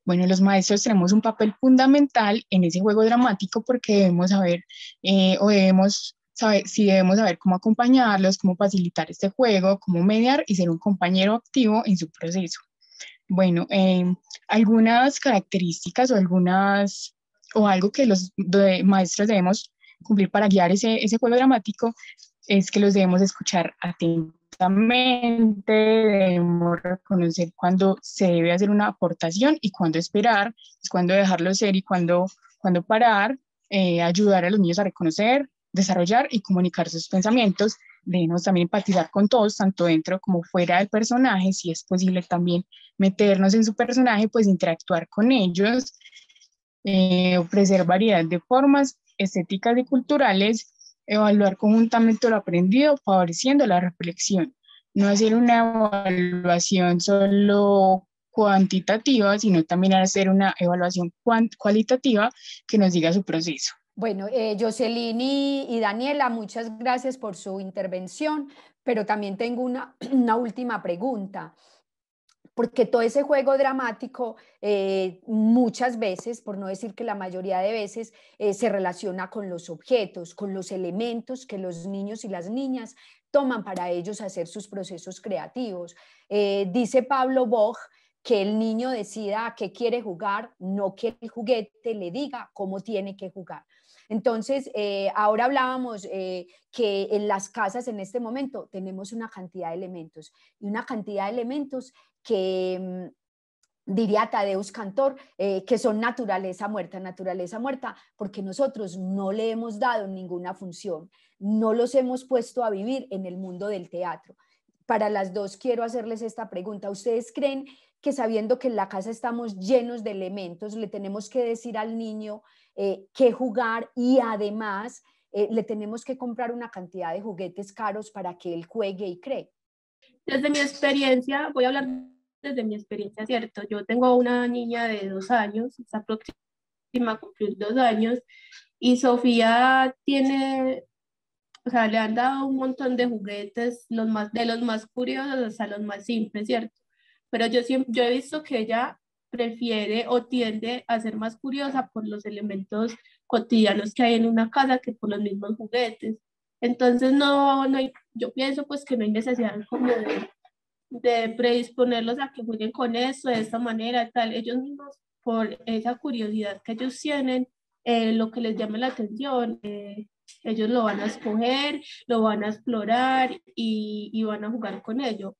Bueno, los maestros tenemos un papel fundamental en ese juego dramático porque debemos saber debemos saber cómo acompañarlos, cómo facilitar este juego, cómo mediar y ser un compañero activo en su proceso. Bueno, algunas características o algo que los maestros debemos cumplir para guiar ese juego dramático es que los debemos escuchar atentamente, debemos reconocer cuándo se debe hacer una aportación y cuándo esperar, cuándo dejarlo ser y cuándo parar, ayudar a los niños a reconocer, desarrollar y comunicar sus pensamientos. Debemos también empatizar con todos, tanto dentro como fuera del personaje, si es posible también meternos en su personaje, pues interactuar con ellos, ofrecer variedad de formas estéticas y culturales, evaluar conjuntamente lo aprendido, favoreciendo la reflexión. No hacer una evaluación solo cuantitativa, sino también hacer una evaluación cualitativa que nos diga su proceso. Bueno, Jocelyn y Daniela, muchas gracias por su intervención, pero también tengo una última pregunta. Porque todo ese juego dramático muchas veces, por no decir que la mayoría de veces, se relaciona con los objetos, con los elementos que los niños y las niñas toman para ellos hacer sus procesos creativos. Dice Pablo Bosch que el niño decida a qué quiere jugar, no que el juguete le diga cómo tiene que jugar. Entonces, ahora hablábamos que en las casas en este momento tenemos una cantidad de elementos y una cantidad de elementos que diría Tadeusz Kantor, que son naturaleza muerta, porque nosotros no le hemos dado ninguna función, no los hemos puesto a vivir en el mundo del teatro. Para las dos quiero hacerles esta pregunta. ¿Ustedes creen que sabiendo que en la casa estamos llenos de elementos, le tenemos que decir al niño qué jugar y además le tenemos que comprar una cantidad de juguetes caros para que él juegue y cree? Desde mi experiencia, voy a hablar desde mi experiencia, ¿cierto? Yo tengo una niña de 2 años, está próxima a cumplir 2 años, y Sofía tiene, o sea, le han dado un montón de juguetes, de los más curiosos hasta los más simples, ¿cierto? Pero yo he visto que ella prefiere o tiende a ser más curiosa por los elementos cotidianos que hay en una casa que por los mismos juguetes. Entonces, yo pienso pues que no hay necesidad como de predisponerlos a que jueguen con esto de esta manera, tal. Ellos mismos, por esa curiosidad que ellos tienen, lo que les llame la atención, ellos lo van a escoger, lo van a explorar y van a jugar con ello.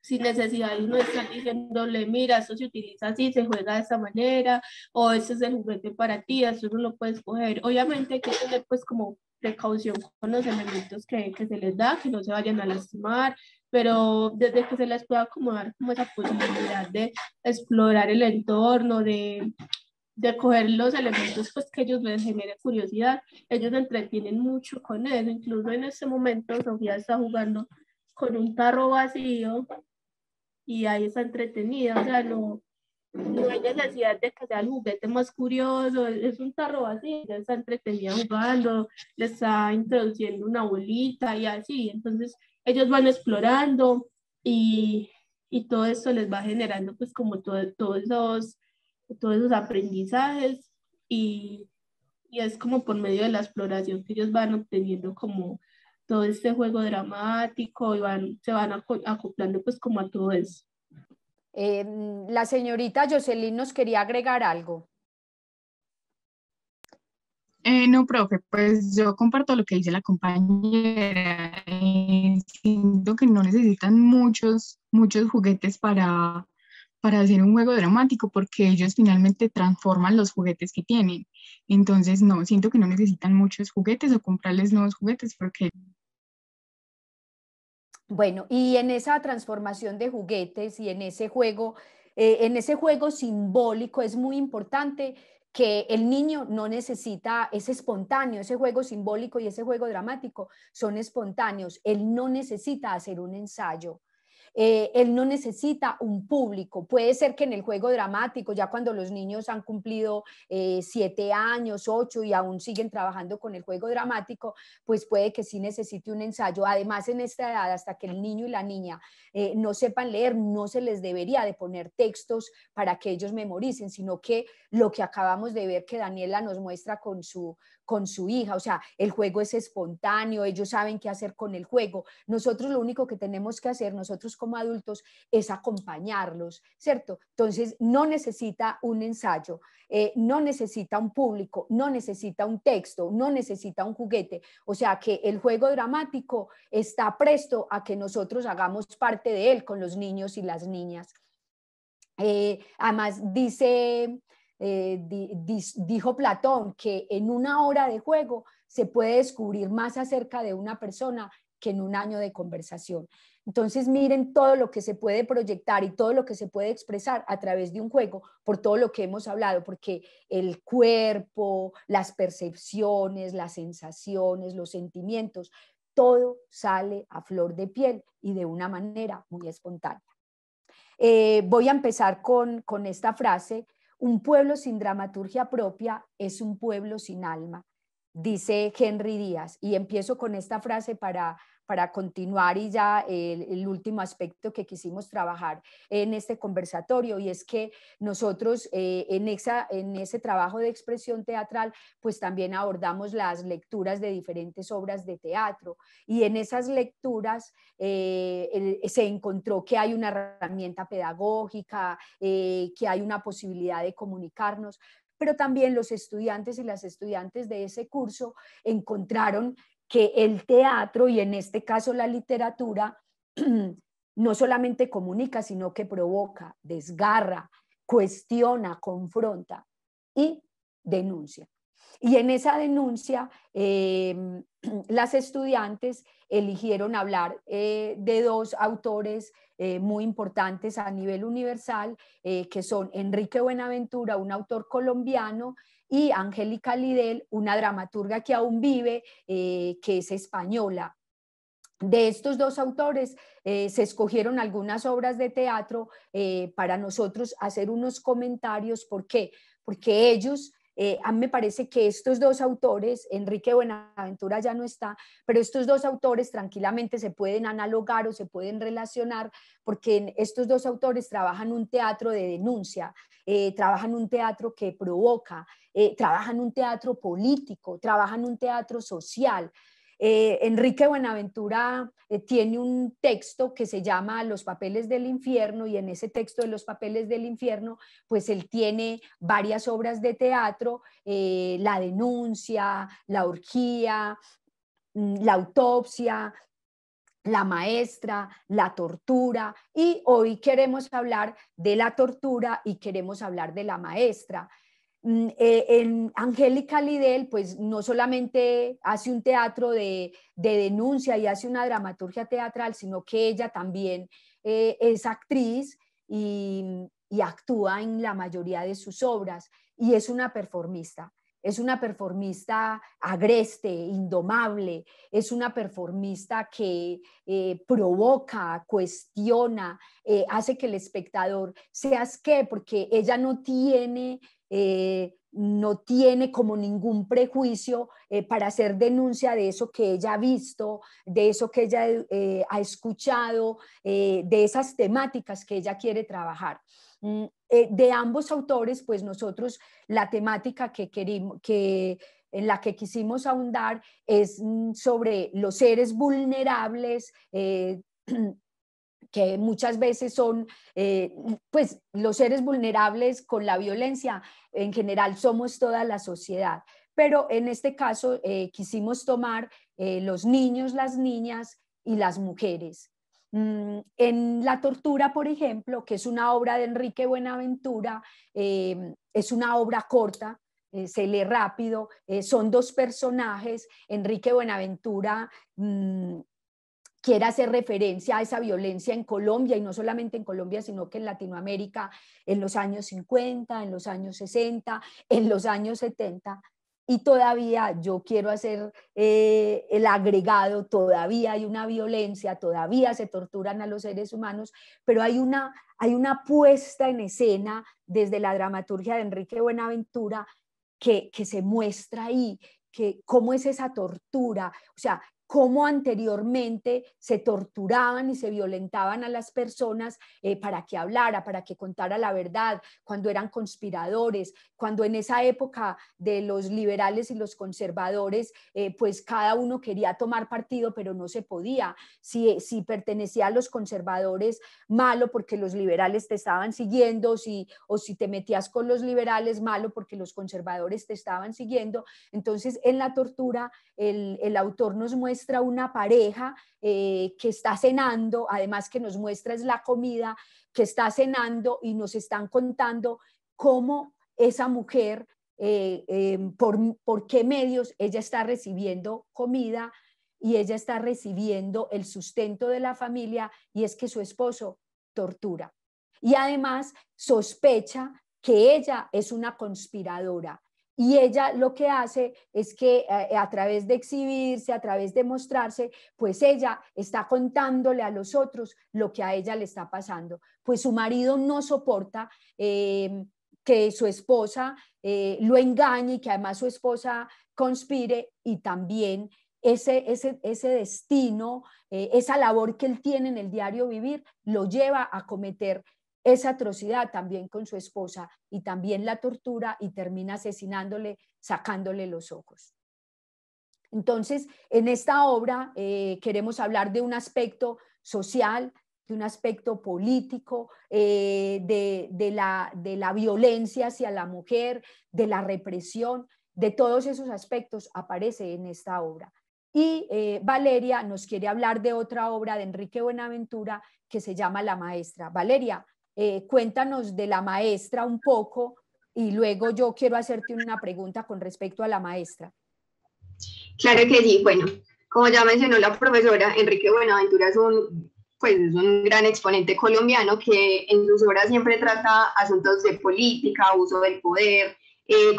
sin necesidad de uno estar diciéndole, mira, esto se utiliza así, se juega de esta manera, o este es el juguete para ti, eso no lo puedes coger. Obviamente hay que tener pues como precaución con los elementos que se les da, que no se vayan a lastimar, pero desde que se les pueda acomodar como esa posibilidad de explorar el entorno, de coger los elementos pues que ellos les genere curiosidad, ellos se entretienen mucho con eso. Incluso en este momento Sofía está jugando con un tarro vacío y ahí está entretenida, o sea, no hay necesidad de que sea el juguete más curioso, es un tarro vacío, ella está entretenida jugando, le está introduciendo una bolita y así, entonces ellos van explorando y todo esto les va generando pues como todos esos aprendizajes y es como por medio de la exploración que ellos van obteniendo como todo este juego dramático y se van acoplando pues como a todo eso. La señorita Jocelyn nos quería agregar algo. No, profe, pues yo comparto lo que dice la compañera. Siento que no necesitan muchos juguetes para hacer un juego dramático, porque ellos finalmente transforman los juguetes que tienen. Entonces, no, siento que no necesitan muchos juguetes o comprarles nuevos juguetes, porque... Bueno, y en esa transformación de juguetes y en ese juego simbólico es muy importante que el niño no necesita, es espontáneo, ese juego simbólico y ese juego dramático son espontáneos, él no necesita hacer un ensayo. Él no necesita un público. Puede ser que en el juego dramático, ya cuando los niños han cumplido 7 años, 8 y aún siguen trabajando con el juego dramático, pues puede que sí necesite un ensayo. Además, en esta edad, hasta que el niño y la niña no sepan leer, no se les debería de poner textos para que ellos memoricen, sino que lo que acabamos de ver que Daniela nos muestra con su hija, o sea, el juego es espontáneo, ellos saben qué hacer con el juego. Nosotros lo único que tenemos que hacer, nosotros como adultos, es acompañarlos, ¿cierto? Entonces, no necesita un ensayo, no necesita un público, no necesita un texto, no necesita un juguete, o sea que el juego dramático está presto a que nosotros hagamos parte de él con los niños y las niñas. Además, dijo Platón que en una hora de juego se puede descubrir más acerca de una persona que en un año de conversación. Entonces miren todo lo que se puede proyectar y todo lo que se puede expresar a través de un juego, por todo lo que hemos hablado, porque el cuerpo, las percepciones, las sensaciones, los sentimientos, todo sale a flor de piel y de una manera muy espontánea. Voy a empezar con esta frase: un pueblo sin dramaturgia propia es un pueblo sin alma, dice Henry Díaz, y empiezo con esta frase para continuar y ya el último aspecto que quisimos trabajar en este conversatorio, y es que nosotros en ese trabajo de expresión teatral pues también abordamos las lecturas de diferentes obras de teatro, y en esas lecturas se encontró que hay una herramienta pedagógica, que hay una posibilidad de comunicarnos, pero también los estudiantes y las estudiantes de ese curso encontraron que el teatro, y en este caso la literatura, no solamente comunica, sino que provoca, desgarra, cuestiona, confronta y denuncia. Y en esa denuncia, las estudiantes eligieron hablar de dos autores muy importantes a nivel universal, que son Enrique Buenaventura, un autor colombiano, y Angélica Lidell, una dramaturga que aún vive, que es española. De estos dos autores se escogieron algunas obras de teatro para nosotros hacer unos comentarios. ¿Por qué? Porque ellos... a mí me parece que estos dos autores, Enrique Buenaventura ya no está, pero estos dos autores tranquilamente se pueden analogar o se pueden relacionar, porque estos dos autores trabajan un teatro de denuncia, trabajan un teatro que provoca, trabajan un teatro político, trabajan un teatro social. Enrique Buenaventura tiene un texto que se llama Los papeles del infierno, y en ese texto de Los papeles del infierno pues él tiene varias obras de teatro, La denuncia, La orgía, La autopsia, la maestra, la tortura, y hoy queremos hablar de la tortura y queremos hablar de la maestra. En Angélica Lidell, pues no solamente hace un teatro de denuncia y hace una dramaturgia teatral, sino que ella también es actriz y actúa en la mayoría de sus obras, y es una performista. Es una performista agreste, indomable, es una performista que provoca, cuestiona, hace que el espectador se asquee, porque ella no tiene como ningún prejuicio para hacer denuncia de eso que ella ha visto, de eso que ella ha escuchado, de esas temáticas que ella quiere trabajar. De ambos autores, pues nosotros la temática en la que quisimos ahondar es sobre los seres vulnerables, que muchas veces son, pues los seres vulnerables con la violencia, en general somos toda la sociedad, pero en este caso quisimos tomar los niños, las niñas y las mujeres. En La tortura, por ejemplo, que es una obra de Enrique Buenaventura, es una obra corta, se lee rápido, son dos personajes. Enrique Buenaventura quiere hacer referencia a esa violencia en Colombia, y no solamente en Colombia, sino que en Latinoamérica en los años 50, en los años 60, en los años 70, y todavía yo quiero hacer el agregado, todavía hay una violencia, todavía se torturan a los seres humanos, pero hay una puesta en escena desde la dramaturgia de Enrique Buenaventura que se muestra ahí, que cómo es esa tortura, o sea, cómo anteriormente se torturaban y se violentaban a las personas para que hablara, para que contara la verdad, cuando eran conspiradores, cuando en esa época de los liberales y los conservadores, pues cada uno quería tomar partido, pero no se podía. Si pertenecía a los conservadores, malo, porque los liberales te estaban siguiendo, o si te metías con los liberales, malo, porque los conservadores te estaban siguiendo. Entonces, en La tortura, el autor nos muestra una pareja que está cenando, además que nos muestra es la comida, que está cenando, y nos están contando cómo esa mujer, por qué medios ella está recibiendo comida, y ella está recibiendo el sustento de la familia, y es que su esposo tortura. Y además sospecha que ella es una conspiradora. Y ella lo que hace es que a través de exhibirse, a través de mostrarse, pues ella está contándole a los otros lo que a ella le está pasando. Pues su marido no soporta que su esposa lo engañe, y que además su esposa conspire, y también ese destino, esa labor que él tiene en el diario vivir, lo lleva a cometer esa atrocidad también con su esposa, y también la tortura, y termina asesinándole, sacándole los ojos. Entonces, en esta obra queremos hablar de un aspecto social, de un aspecto político, de la violencia hacia la mujer, de la represión, de todos esos aspectos aparece en esta obra. Y Valeria nos quiere hablar de otra obra de Enrique Buenaventura que se llama La maestra. Valeria, cuéntanos de La maestra un poco, y luego yo quiero hacerte una pregunta con respecto a La maestra. Claro que sí. Bueno, como ya mencionó la profesora, Enrique Buenaventura es un gran exponente colombiano que en sus obras siempre trata asuntos de política, abuso del poder,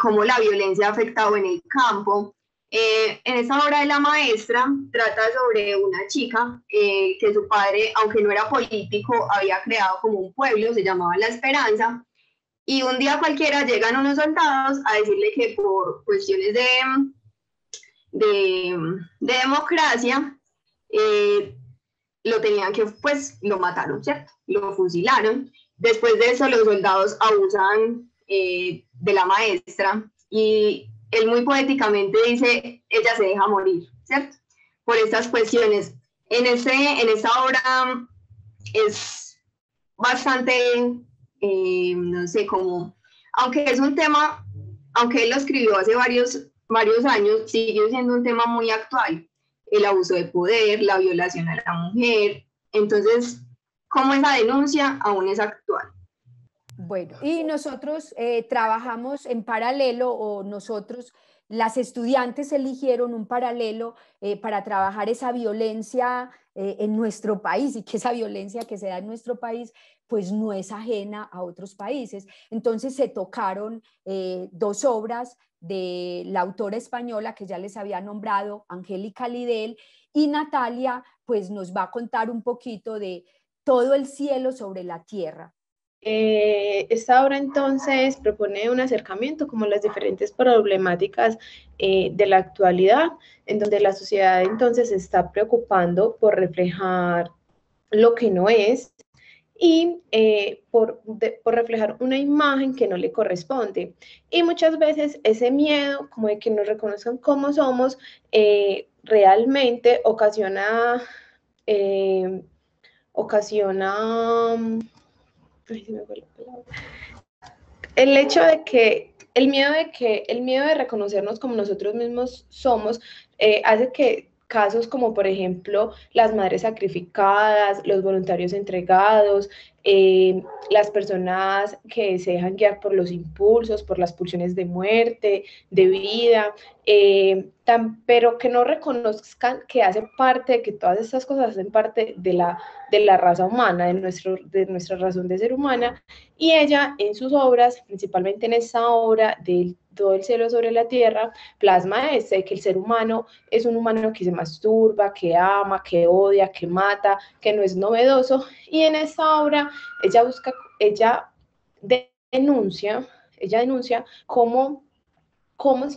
cómo la violencia ha afectado en el campo. En esta obra de La maestra trata sobre una chica que su padre, aunque no era político, había creado como un pueblo, se llamaba La Esperanza, y un día cualquiera llegan unos soldados a decirle que por cuestiones de democracia lo tenían que, pues lo mataron, ¿cierto? Lo fusilaron. Después de eso los soldados abusan de la maestra, y él muy poéticamente dice, ella se deja morir, ¿cierto? Por estas cuestiones. En esta obra es bastante, no sé, como, aunque es un tema, aunque él lo escribió hace varios años, sigue siendo un tema muy actual. el abuso de poder, la violación a la mujer. Entonces, ¿cómo esa denuncia aún es actual? Bueno, y nosotros trabajamos en paralelo, o nosotros, las estudiantes eligieron un paralelo para trabajar esa violencia en nuestro país, y que esa violencia que se da en nuestro país pues no es ajena a otros países. Entonces se tocaron dos obras de la autora española que ya les había nombrado, Angélica Lidell, y Natalia pues nos va a contar un poquito de Todo el cielo sobre la tierra. Esta obra entonces propone un acercamiento como las diferentes problemáticas de la actualidad, en donde la sociedad entonces se está preocupando por reflejar lo que no es y por reflejar una imagen que no le corresponde. Y muchas veces ese miedo como de que nos reconozcan como somos realmente ocasiona el hecho de que el miedo de reconocernos como nosotros mismos somos hace que casos como por ejemplo las madres sacrificadas, los voluntarios entregados, las personas que se dejan guiar por los impulsos, por las pulsiones de muerte, de vida, pero que no reconozcan que hace parte, que todas estas cosas hacen parte de la raza humana, de nuestra razón de ser humana. Y ella en sus obras, principalmente en esta obra del Todo el cielo sobre la tierra, plasma que el ser humano es un humano que se masturba, que ama, que odia, que mata, que no es novedoso. Y en esta obra ella denuncia cómo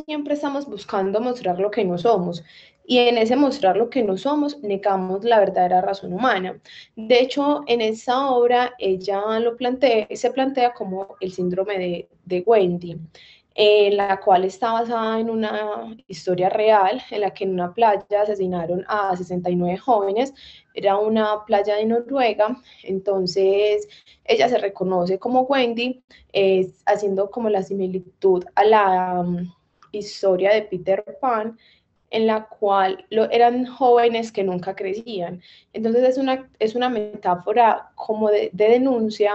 siempre estamos buscando mostrar lo que no somos. Y en ese mostrar lo que no somos, negamos la verdadera razón humana. De hecho, en esa obra ella se plantea como el síndrome de Wendy, la cual está basada en una historia real, en la que en una playa asesinaron a 69 jóvenes. Era una playa de Noruega. Entonces ella se reconoce como Wendy, haciendo como la similitud a la historia de Peter Pan, en la cual eran jóvenes que nunca crecían. Entonces es una metáfora como de denuncia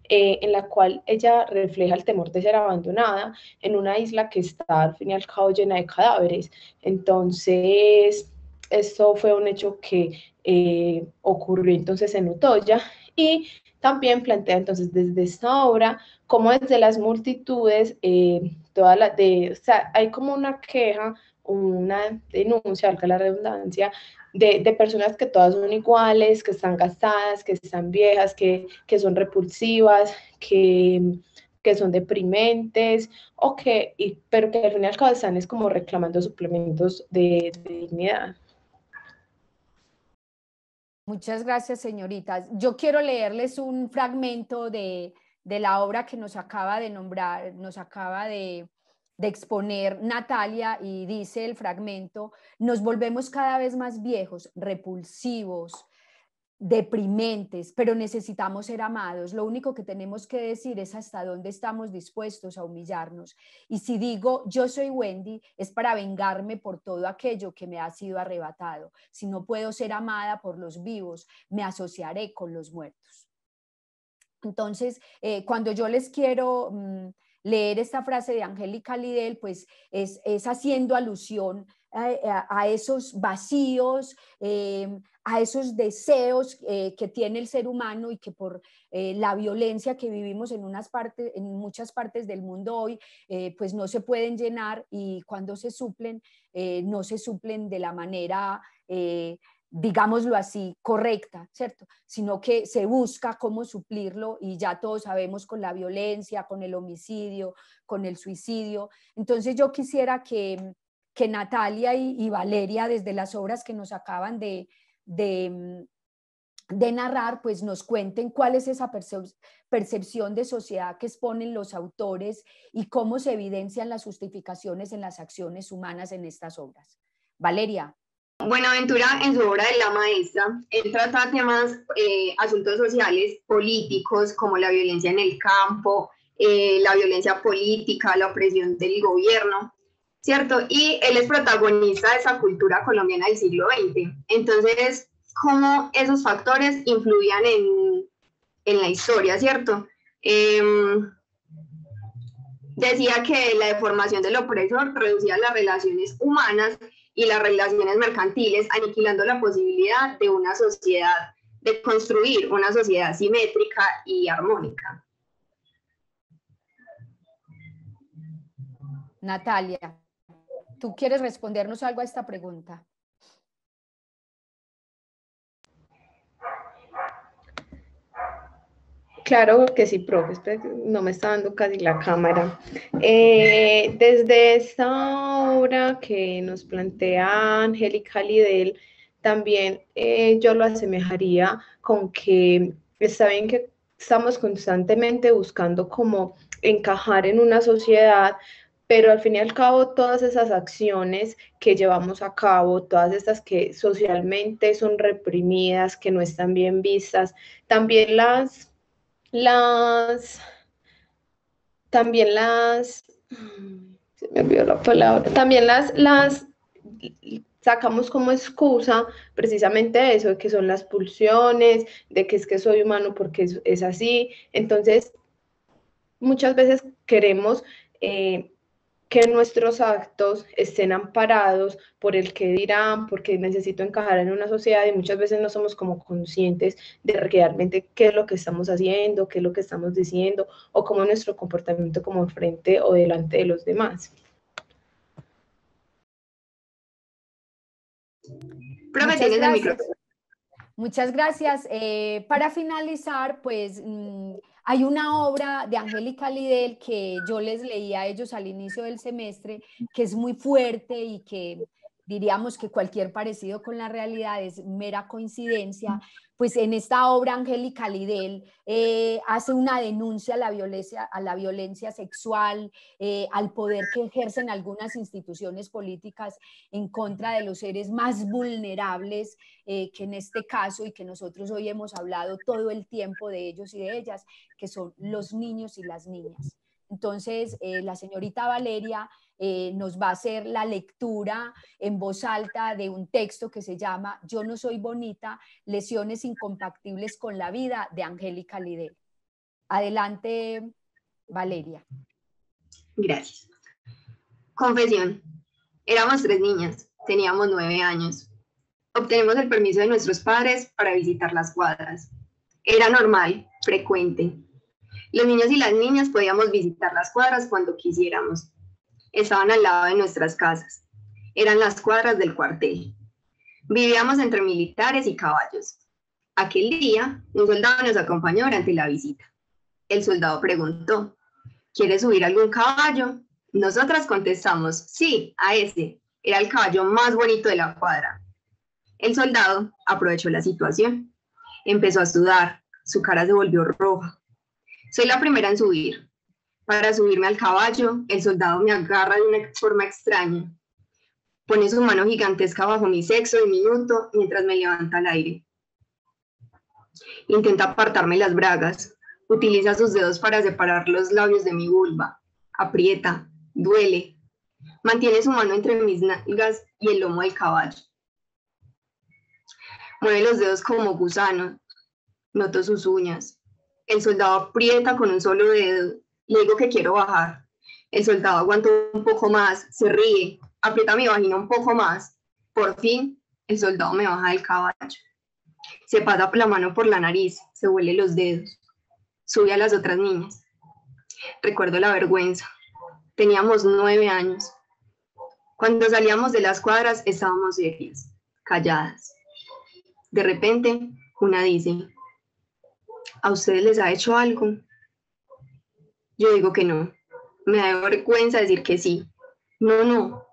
en la cual ella refleja el temor de ser abandonada en una isla que está al fin y al cabo llena de cadáveres. Entonces esto fue un hecho que ocurrió entonces en Utoya, y también plantea entonces desde esta obra cómo desde las multitudes, o sea, hay como una queja, una denuncia, valga la redundancia, de personas que todas son iguales, que están gastadas, que están viejas, que son repulsivas, que son deprimentes, pero que al fin y al cabo están es como reclamando suplementos de dignidad. Muchas gracias, señoritas. Yo quiero leerles un fragmento de la obra que nos acaba de nombrar, nos acaba de exponer Natalia, y dice el fragmento: nos volvemos cada vez más viejos, repulsivos, deprimentes, pero necesitamos ser amados. Lo único que tenemos que decir es hasta dónde estamos dispuestos a humillarnos. Y si digo yo soy Wendy, es para vengarme por todo aquello que me ha sido arrebatado. Si no puedo ser amada por los vivos, me asociaré con los muertos. Entonces, cuando yo les quiero leer esta frase de Angélica Lidell, pues es haciendo alusión a esos vacíos, a esos deseos que tiene el ser humano, y que por la violencia que vivimos en muchas partes del mundo hoy, pues no se pueden llenar, y cuando se suplen, no se suplen de la manera digámoslo así, correcta, ¿cierto? Sino que se busca cómo suplirlo, y ya todos sabemos, con la violencia, con el homicidio, con el suicidio. Entonces yo quisiera que Natalia y Valeria, desde las obras que nos acaban de narrar, pues nos cuenten cuál es esa percepción de sociedad que exponen los autores, y cómo se evidencian las justificaciones en las acciones humanas en estas obras. Valeria. Buenaventura, en su obra de La Maestra, él trata temas, asuntos sociales, políticos, como la violencia en el campo, la violencia política, la opresión del gobierno. ¿cierto? Y él es protagonista de esa cultura colombiana del siglo XX. Entonces, cómo esos factores influían en la historia, ¿cierto? Decía que la deformación del opresor reducía las relaciones humanas y las relaciones mercantiles, aniquilando la posibilidad de una sociedad, de construir una sociedad simétrica y armónica. Natalia, ¿tú quieres respondernos algo a esta pregunta? Claro que sí, profe, no me está dando casi la cámara. Desde esta obra que nos plantea Angélica Lidell, también yo lo asemejaría con que está bien que estamos constantemente buscando como encajar en una sociedad, pero al fin y al cabo todas esas acciones que llevamos a cabo, todas estas que socialmente son reprimidas, que no están bien vistas, también se me olvidó la palabra, también las sacamos como excusa precisamente eso, de que son las pulsiones, de que es que soy humano porque es así. Entonces, muchas veces queremos que nuestros actos estén amparados por el que dirán, porque necesito encajar en una sociedad, y muchas veces no somos como conscientes de realmente qué es lo que estamos haciendo, qué es lo que estamos diciendo, o cómo es nuestro comportamiento como frente o delante de los demás. Profe, tienes el micrófono. Muchas gracias. Para finalizar, pues hay una obra de Angélica Lidell que yo les leí a ellos al inicio del semestre, que es muy fuerte y que diríamos que cualquier parecido con la realidad es mera coincidencia. Pues en esta obra Angélica Lidell hace una denuncia a la violencia sexual, al poder que ejercen algunas instituciones políticas en contra de los seres más vulnerables, que en este caso y que nosotros hoy hemos hablado todo el tiempo de ellos y de ellas, que son los niños y las niñas. Entonces, la señorita Valeria nos va a hacer la lectura en voz alta de un texto que se llama Yo no soy bonita, lesiones incompatibles con la vida, de Angélica Lidell. Adelante, Valeria. Gracias. Confesión. Éramos 3 niñas, teníamos 9 años. Obtenemos el permiso de nuestros padres para visitar las cuadras. Era normal, frecuente. Los niños y las niñas podíamos visitar las cuadras cuando quisiéramos. Estaban al lado de nuestras casas. Eran las cuadras del cuartel. Vivíamos entre militares y caballos. Aquel día, un soldado nos acompañó durante la visita. El soldado preguntó, ¿quieres subir algún caballo? Nosotras contestamos, sí, a ese. Era el caballo más bonito de la cuadra. El soldado aprovechó la situación. Empezó a sudar. Su cara se volvió roja. Soy la primera en subir. Para subirme al caballo, el soldado me agarra de una forma extraña. Pone su mano gigantesca bajo mi sexo diminuto mientras me levanta al aire. Intenta apartarme las bragas. Utiliza sus dedos para separar los labios de mi vulva. Aprieta, duele. Mantiene su mano entre mis nalgas y el lomo del caballo. Mueve los dedos como gusano. Noto sus uñas. El soldado aprieta con un solo dedo. Le digo que quiero bajar. El soldado aguanta un poco más, se ríe, aprieta mi vagina un poco más. Por fin, el soldado me baja del caballo. Se pasa la mano por la nariz, se huele los dedos. Sube a las otras niñas. Recuerdo la vergüenza. Teníamos 9 años. Cuando salíamos de las cuadras estábamos serias, calladas. De repente, una dice, ¿a ustedes les ha hecho algo? Yo digo que no. Me da vergüenza decir que sí. No.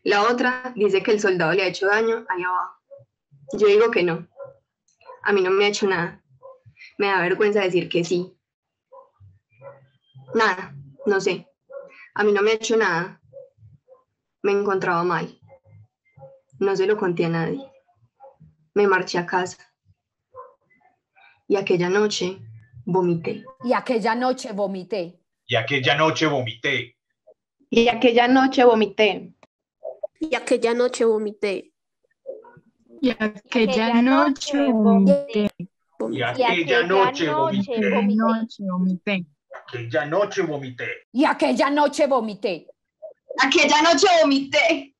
La otra dice que el soldado le ha hecho daño ahí abajo. Yo digo que no. A mí no me ha hecho nada. Me da vergüenza decir que sí. Nada, no sé. A mí no me ha hecho nada. Me encontraba mal. No se lo conté a nadie. Me marché a casa. Y aquella noche vomité. Y aquella noche vomité. Y aquella noche vomité. Y aquella noche vomité. Y aquella noche vomité. Y aquella noche vomité. Y aquella noche vomité. Noche vomité. Aquella noche vomité. Y aquella noche vomité. Aquella noche vomité.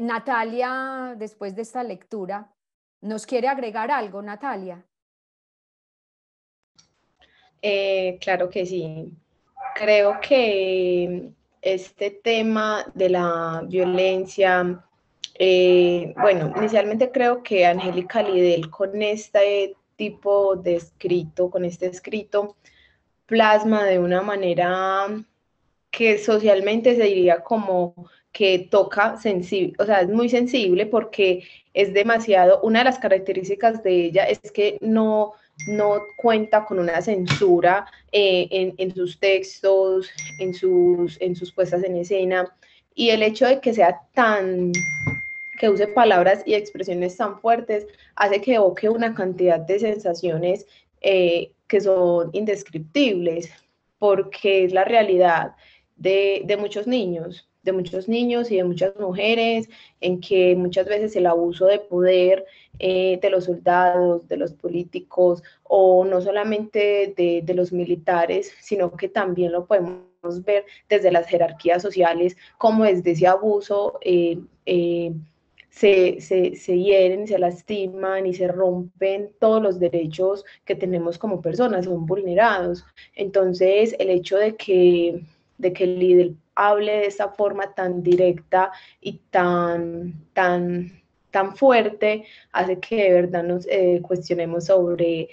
Natalia, después de esta lectura, ¿nos quiere agregar algo, Natalia? Claro que sí. Creo que este tema de la violencia, bueno, inicialmente creo que Angélica Lidel con este tipo de escrito, con este escrito, plasma de una manera que socialmente se diría como que toca sensible, o sea, es muy sensible porque es demasiado, una de las características de ella es que no cuenta con una censura en sus textos, en sus puestas en escena, y el hecho de que sea que use palabras y expresiones tan fuertes, hace que evoque una cantidad de sensaciones que son indescriptibles, porque es la realidad de muchos niños y de muchas mujeres, en que muchas veces el abuso de poder de los soldados, de los políticos, o no solamente de los militares, sino que también lo podemos ver desde las jerarquías sociales, como desde ese abuso se hieren, se lastiman y se rompen todos los derechos que tenemos como personas, son vulnerados. Entonces, el hecho de que el líder hable de esa forma tan directa y tan fuerte, hace que de verdad nos cuestionemos sobre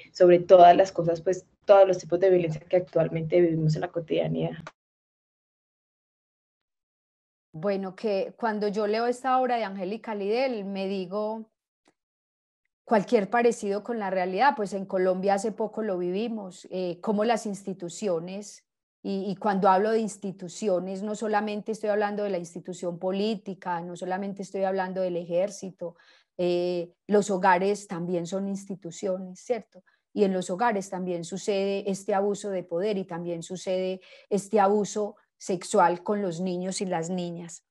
todas las cosas, pues todos los tipos de violencia que actualmente vivimos en la cotidianidad. Bueno, que cuando yo leo esta obra de Angélica Lidel, me digo cualquier parecido con la realidad, pues en Colombia hace poco lo vivimos, cómo las instituciones, y cuando hablo de instituciones, no solamente estoy hablando de la institución política, no solamente estoy hablando del ejército, los hogares también son instituciones, ¿cierto? Y en los hogares también sucede este abuso de poder y también sucede este abuso sexual con los niños y las niñas.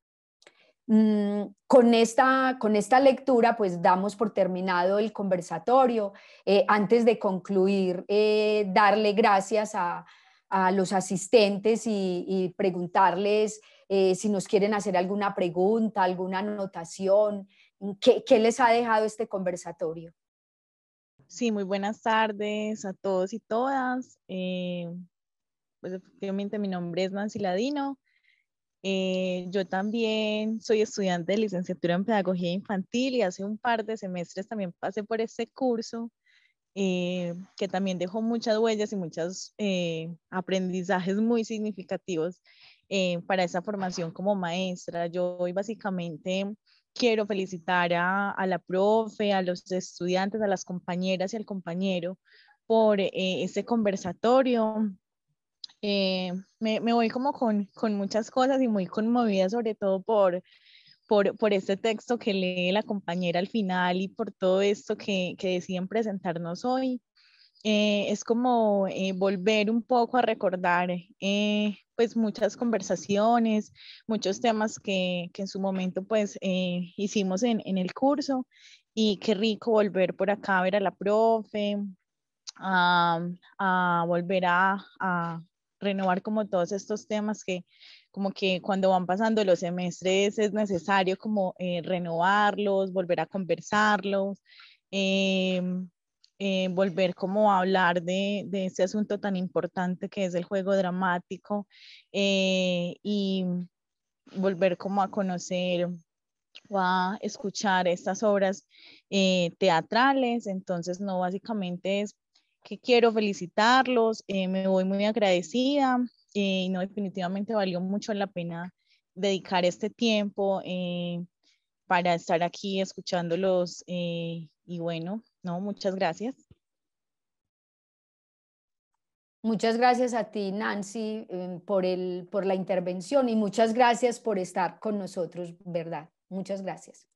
Con esta lectura pues damos por terminado el conversatorio. Antes de concluir, darle gracias a los asistentes y preguntarles si nos quieren hacer alguna pregunta, alguna anotación. ¿Qué les ha dejado este conversatorio? Sí, muy buenas tardes a todos y todas. Pues efectivamente mi nombre es Nancy Ladino. Yo también soy estudiante de licenciatura en Pedagogía Infantil y hace un par de semestres también pasé por este curso que también dejó muchas huellas y muchos aprendizajes muy significativos para esa formación como maestra. Yo hoy básicamente quiero felicitar a la profe, a los estudiantes, a las compañeras y al compañero por este conversatorio. Me voy como con muchas cosas y muy conmovida, sobre todo por este texto que lee la compañera al final y por todo esto que deciden presentarnos hoy. Es como volver un poco a recordar pues muchas conversaciones, muchos temas que en su momento pues hicimos en el curso, y qué rico volver por acá a ver a la profe, a volver a renovar como todos estos temas que como que cuando van pasando los semestres es necesario como renovarlos, volver a conversarlos, volver como a hablar de este asunto tan importante que es el juego dramático, y volver como a conocer o a escuchar estas obras teatrales. Entonces, no, básicamente es que quiero felicitarlos, me voy muy agradecida, y no, definitivamente valió mucho la pena dedicar este tiempo para estar aquí escuchándolos, y bueno, no, muchas gracias. Muchas gracias a ti, Nancy, por la intervención, y muchas gracias por estar con nosotros, ¿verdad? Muchas gracias.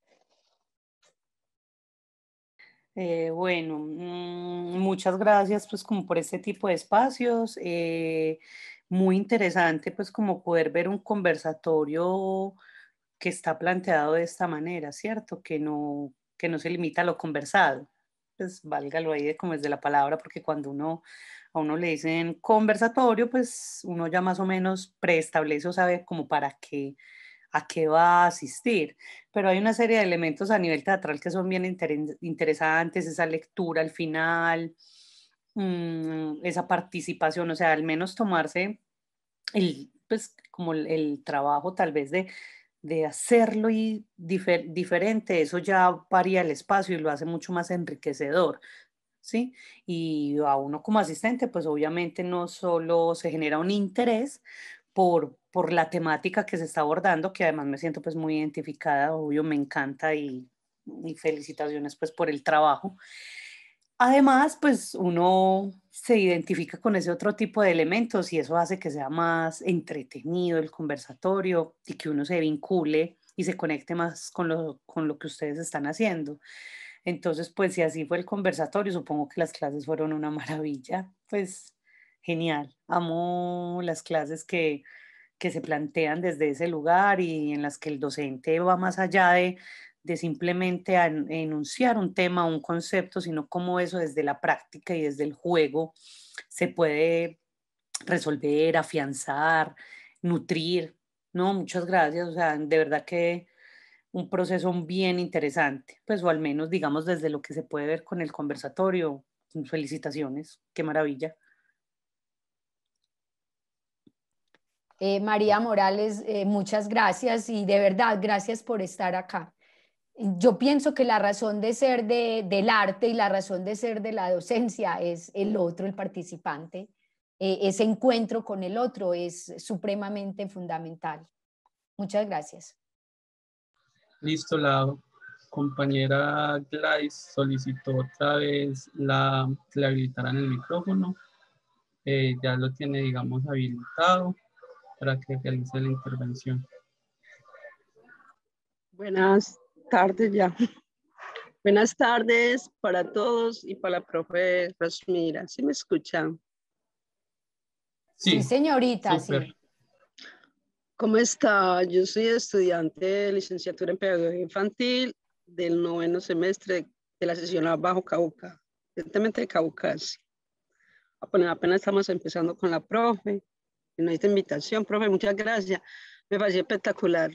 Bueno, Muchas gracias pues como por este tipo de espacios. Muy interesante pues como poder ver un conversatorio que está planteado de esta manera, ¿cierto? Que no se limita a lo conversado. Pues válgalo ahí de como es de la palabra, porque cuando a uno le dicen conversatorio, pues uno ya más o menos preestablece o sabe como para qué, a qué va a asistir. Pero hay una serie de elementos a nivel teatral que son bien interesantes, esa lectura al final, esa participación, o sea, al menos tomarse pues como el trabajo tal vez de hacerlo y diferente, eso ya varía el espacio y lo hace mucho más enriquecedor, ¿sí? Y a uno como asistente, pues obviamente no solo se genera un interés por la temática que se está abordando, que además me siento pues muy identificada, obvio, me encanta y felicitaciones pues por el trabajo. Además, pues uno se identifica con ese otro tipo de elementos y eso hace que sea más entretenido el conversatorio y que uno se vincule y se conecte más con lo que ustedes están haciendo. Entonces, pues si así fue el conversatorio, supongo que las clases fueron una maravilla. Pues genial. Amo las clases que se plantean desde ese lugar y en las que el docente va más allá de simplemente enunciar un tema, un concepto, sino cómo eso desde la práctica y desde el juego se puede resolver, afianzar, nutrir. No, muchas gracias. O sea, de verdad que un proceso bien interesante, pues o al menos digamos desde lo que se puede ver con el conversatorio. Felicitaciones, qué maravilla. María Morales, muchas gracias y de verdad, gracias por estar acá. Yo pienso que la razón de ser del arte y la razón de ser de la docencia es el otro, el participante. Ese encuentro con el otro es supremamente fundamental. Muchas gracias. Listo, la compañera Gladys solicitó otra vez que le habilitaran el micrófono. Ya lo tiene, digamos, habilitado para que realice la intervención. Buenas tardes ya. Buenas tardes para todos y para la profe Rosmira. ¿Sí me escuchan? Sí, señorita, super. sí. ¿Cómo está? Yo soy estudiante de licenciatura en Pedagogía Infantil del 9º semestre de la sesión Bajo Cauca, directamente de Caucas. Apenas estamos empezando con la profe. En esta invitación, profe, muchas gracias. Me pareció espectacular.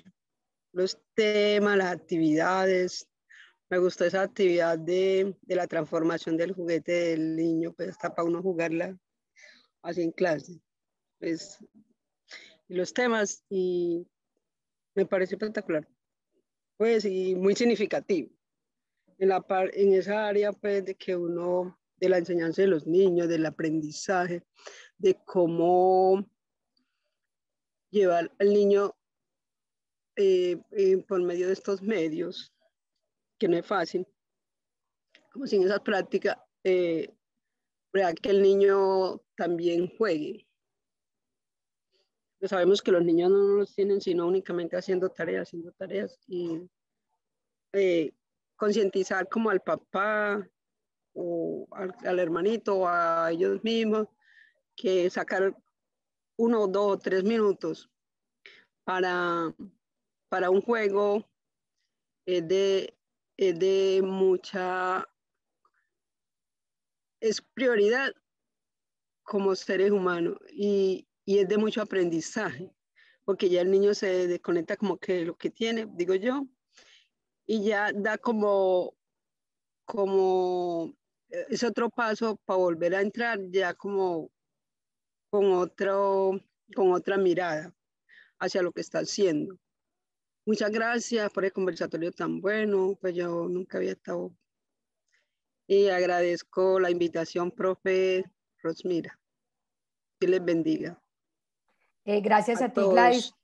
Los temas, las actividades. Me gustó esa actividad de la transformación del juguete del niño, pues hasta para uno jugarla así en clase. Pues, y los temas, y me pareció espectacular. Pues, y muy significativo. En esa área, pues, de que uno, de la enseñanza de los niños, del aprendizaje, de cómo llevar al niño por medio de estos medios, que no es fácil, como sin esas prácticas, para que el niño también juegue. Pues sabemos que los niños no los tienen sino únicamente haciendo tareas y concientizar como al papá o al hermanito o a ellos mismos, que sacar 1, 2, 3 minutos para un juego es de mucha, es prioridad como seres humanos y es de mucho aprendizaje, porque ya el niño se desconecta como que lo que tiene, digo yo, y ya da como es otro paso para volver a entrar ya como con otra mirada hacia lo que está haciendo. Muchas gracias por el conversatorio tan bueno, pues yo nunca había estado. Y agradezco la invitación, profe Rosmira. Dios les bendiga. Gracias a ti, Gladys.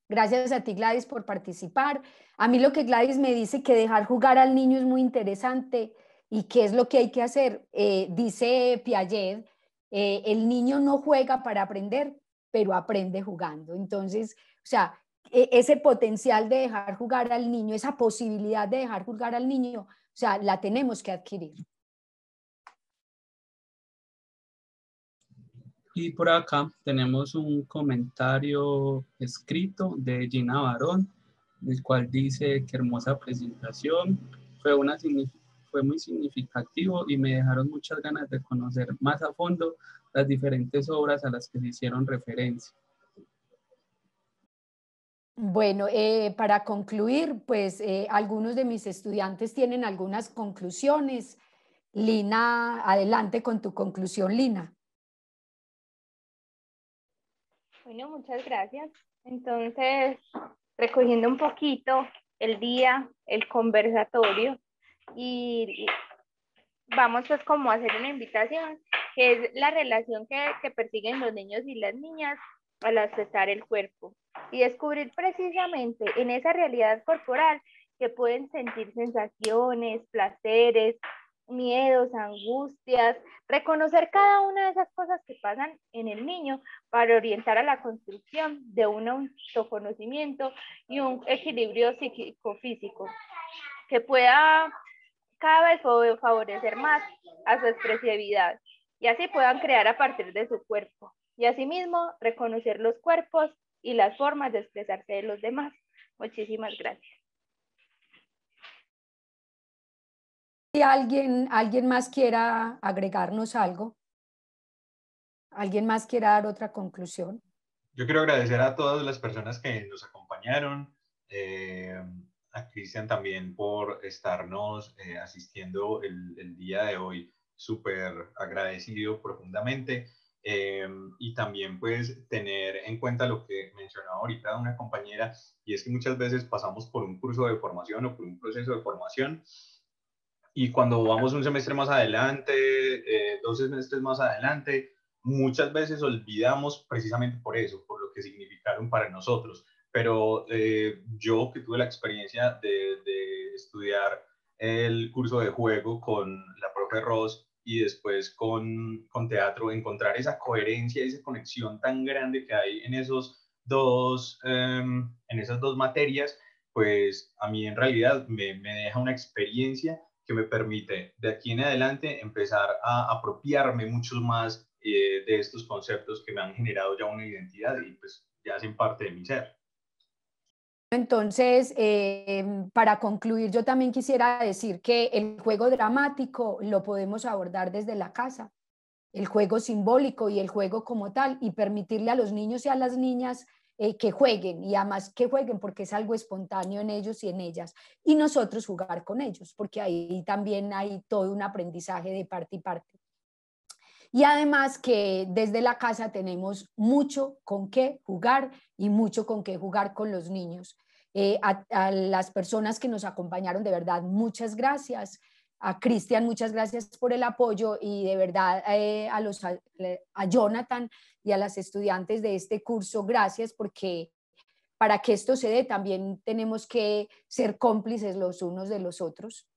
Gracias a ti, Gladys, por participar. A mí lo que Gladys me dice que dejar jugar al niño es muy interesante y qué es lo que hay que hacer. Dice Piaget, el niño no juega para aprender, pero aprende jugando. Entonces, o sea, ese potencial de dejar jugar al niño, esa posibilidad de dejar jugar al niño, o sea, la tenemos que adquirir. Y por acá tenemos un comentario escrito de Gina Barón, el cual dice que hermosa presentación, fue muy significativo y me dejaron muchas ganas de conocer más a fondo las diferentes obras a las que se hicieron referencia. Bueno, para concluir, pues algunos de mis estudiantes tienen algunas conclusiones. Lina, adelante con tu conclusión, Lina. Bueno, muchas gracias. Entonces, recogiendo un poquito el día, el conversatorio, y vamos pues como a hacer una invitación, que es la relación que persiguen los niños y las niñas al aceptar el cuerpo y descubrir precisamente en esa realidad corporal que pueden sentir sensaciones, placeres, miedos, angustias, reconocer cada una de esas cosas que pasan en el niño para orientar a la construcción de un autoconocimiento y un equilibrio psíquico-físico que pueda cada vez favorecer más a su expresividad y así puedan crear a partir de su cuerpo y asimismo reconocer los cuerpos y las formas de expresarse de los demás. Muchísimas gracias. Si alguien más quiera agregarnos algo, alguien más quiera dar otra conclusión. Yo quiero agradecer a todas las personas que nos acompañaron, a Cristian también por estarnos asistiendo el día de hoy, súper agradecido profundamente, y también pues tener en cuenta lo que mencionaba ahorita una compañera, y es que muchas veces pasamos por un curso de formación o por un proceso de formación, y cuando vamos un semestre más adelante, 2 semestres más adelante, muchas veces olvidamos precisamente por eso, por lo que significaron para nosotros. Pero yo que tuve la experiencia de estudiar el curso de juego con la profe Ross y después con teatro, encontrar esa coherencia, esa conexión tan grande que hay en esas dos materias, pues a mí en realidad me deja una experiencia que me permite de aquí en adelante empezar a apropiarme mucho más de estos conceptos que me han generado ya una identidad y pues ya hacen parte de mi ser. Entonces, para concluir, yo también quisiera decir que el juego dramático lo podemos abordar desde la casa, el juego simbólico y el juego como tal, y permitirle a los niños y a las niñas que jueguen, y además que jueguen porque es algo espontáneo en ellos y en ellas, y nosotros jugar con ellos, porque ahí también hay todo un aprendizaje de parte y parte. Y además que desde la casa tenemos mucho con qué jugar y mucho con qué jugar con los niños. A las personas que nos acompañaron, de verdad, muchas gracias. A Cristian, muchas gracias por el apoyo, y de verdad a Jonathan y a las estudiantes de este curso, gracias, porque para que esto se dé también tenemos que ser cómplices los unos de los otros.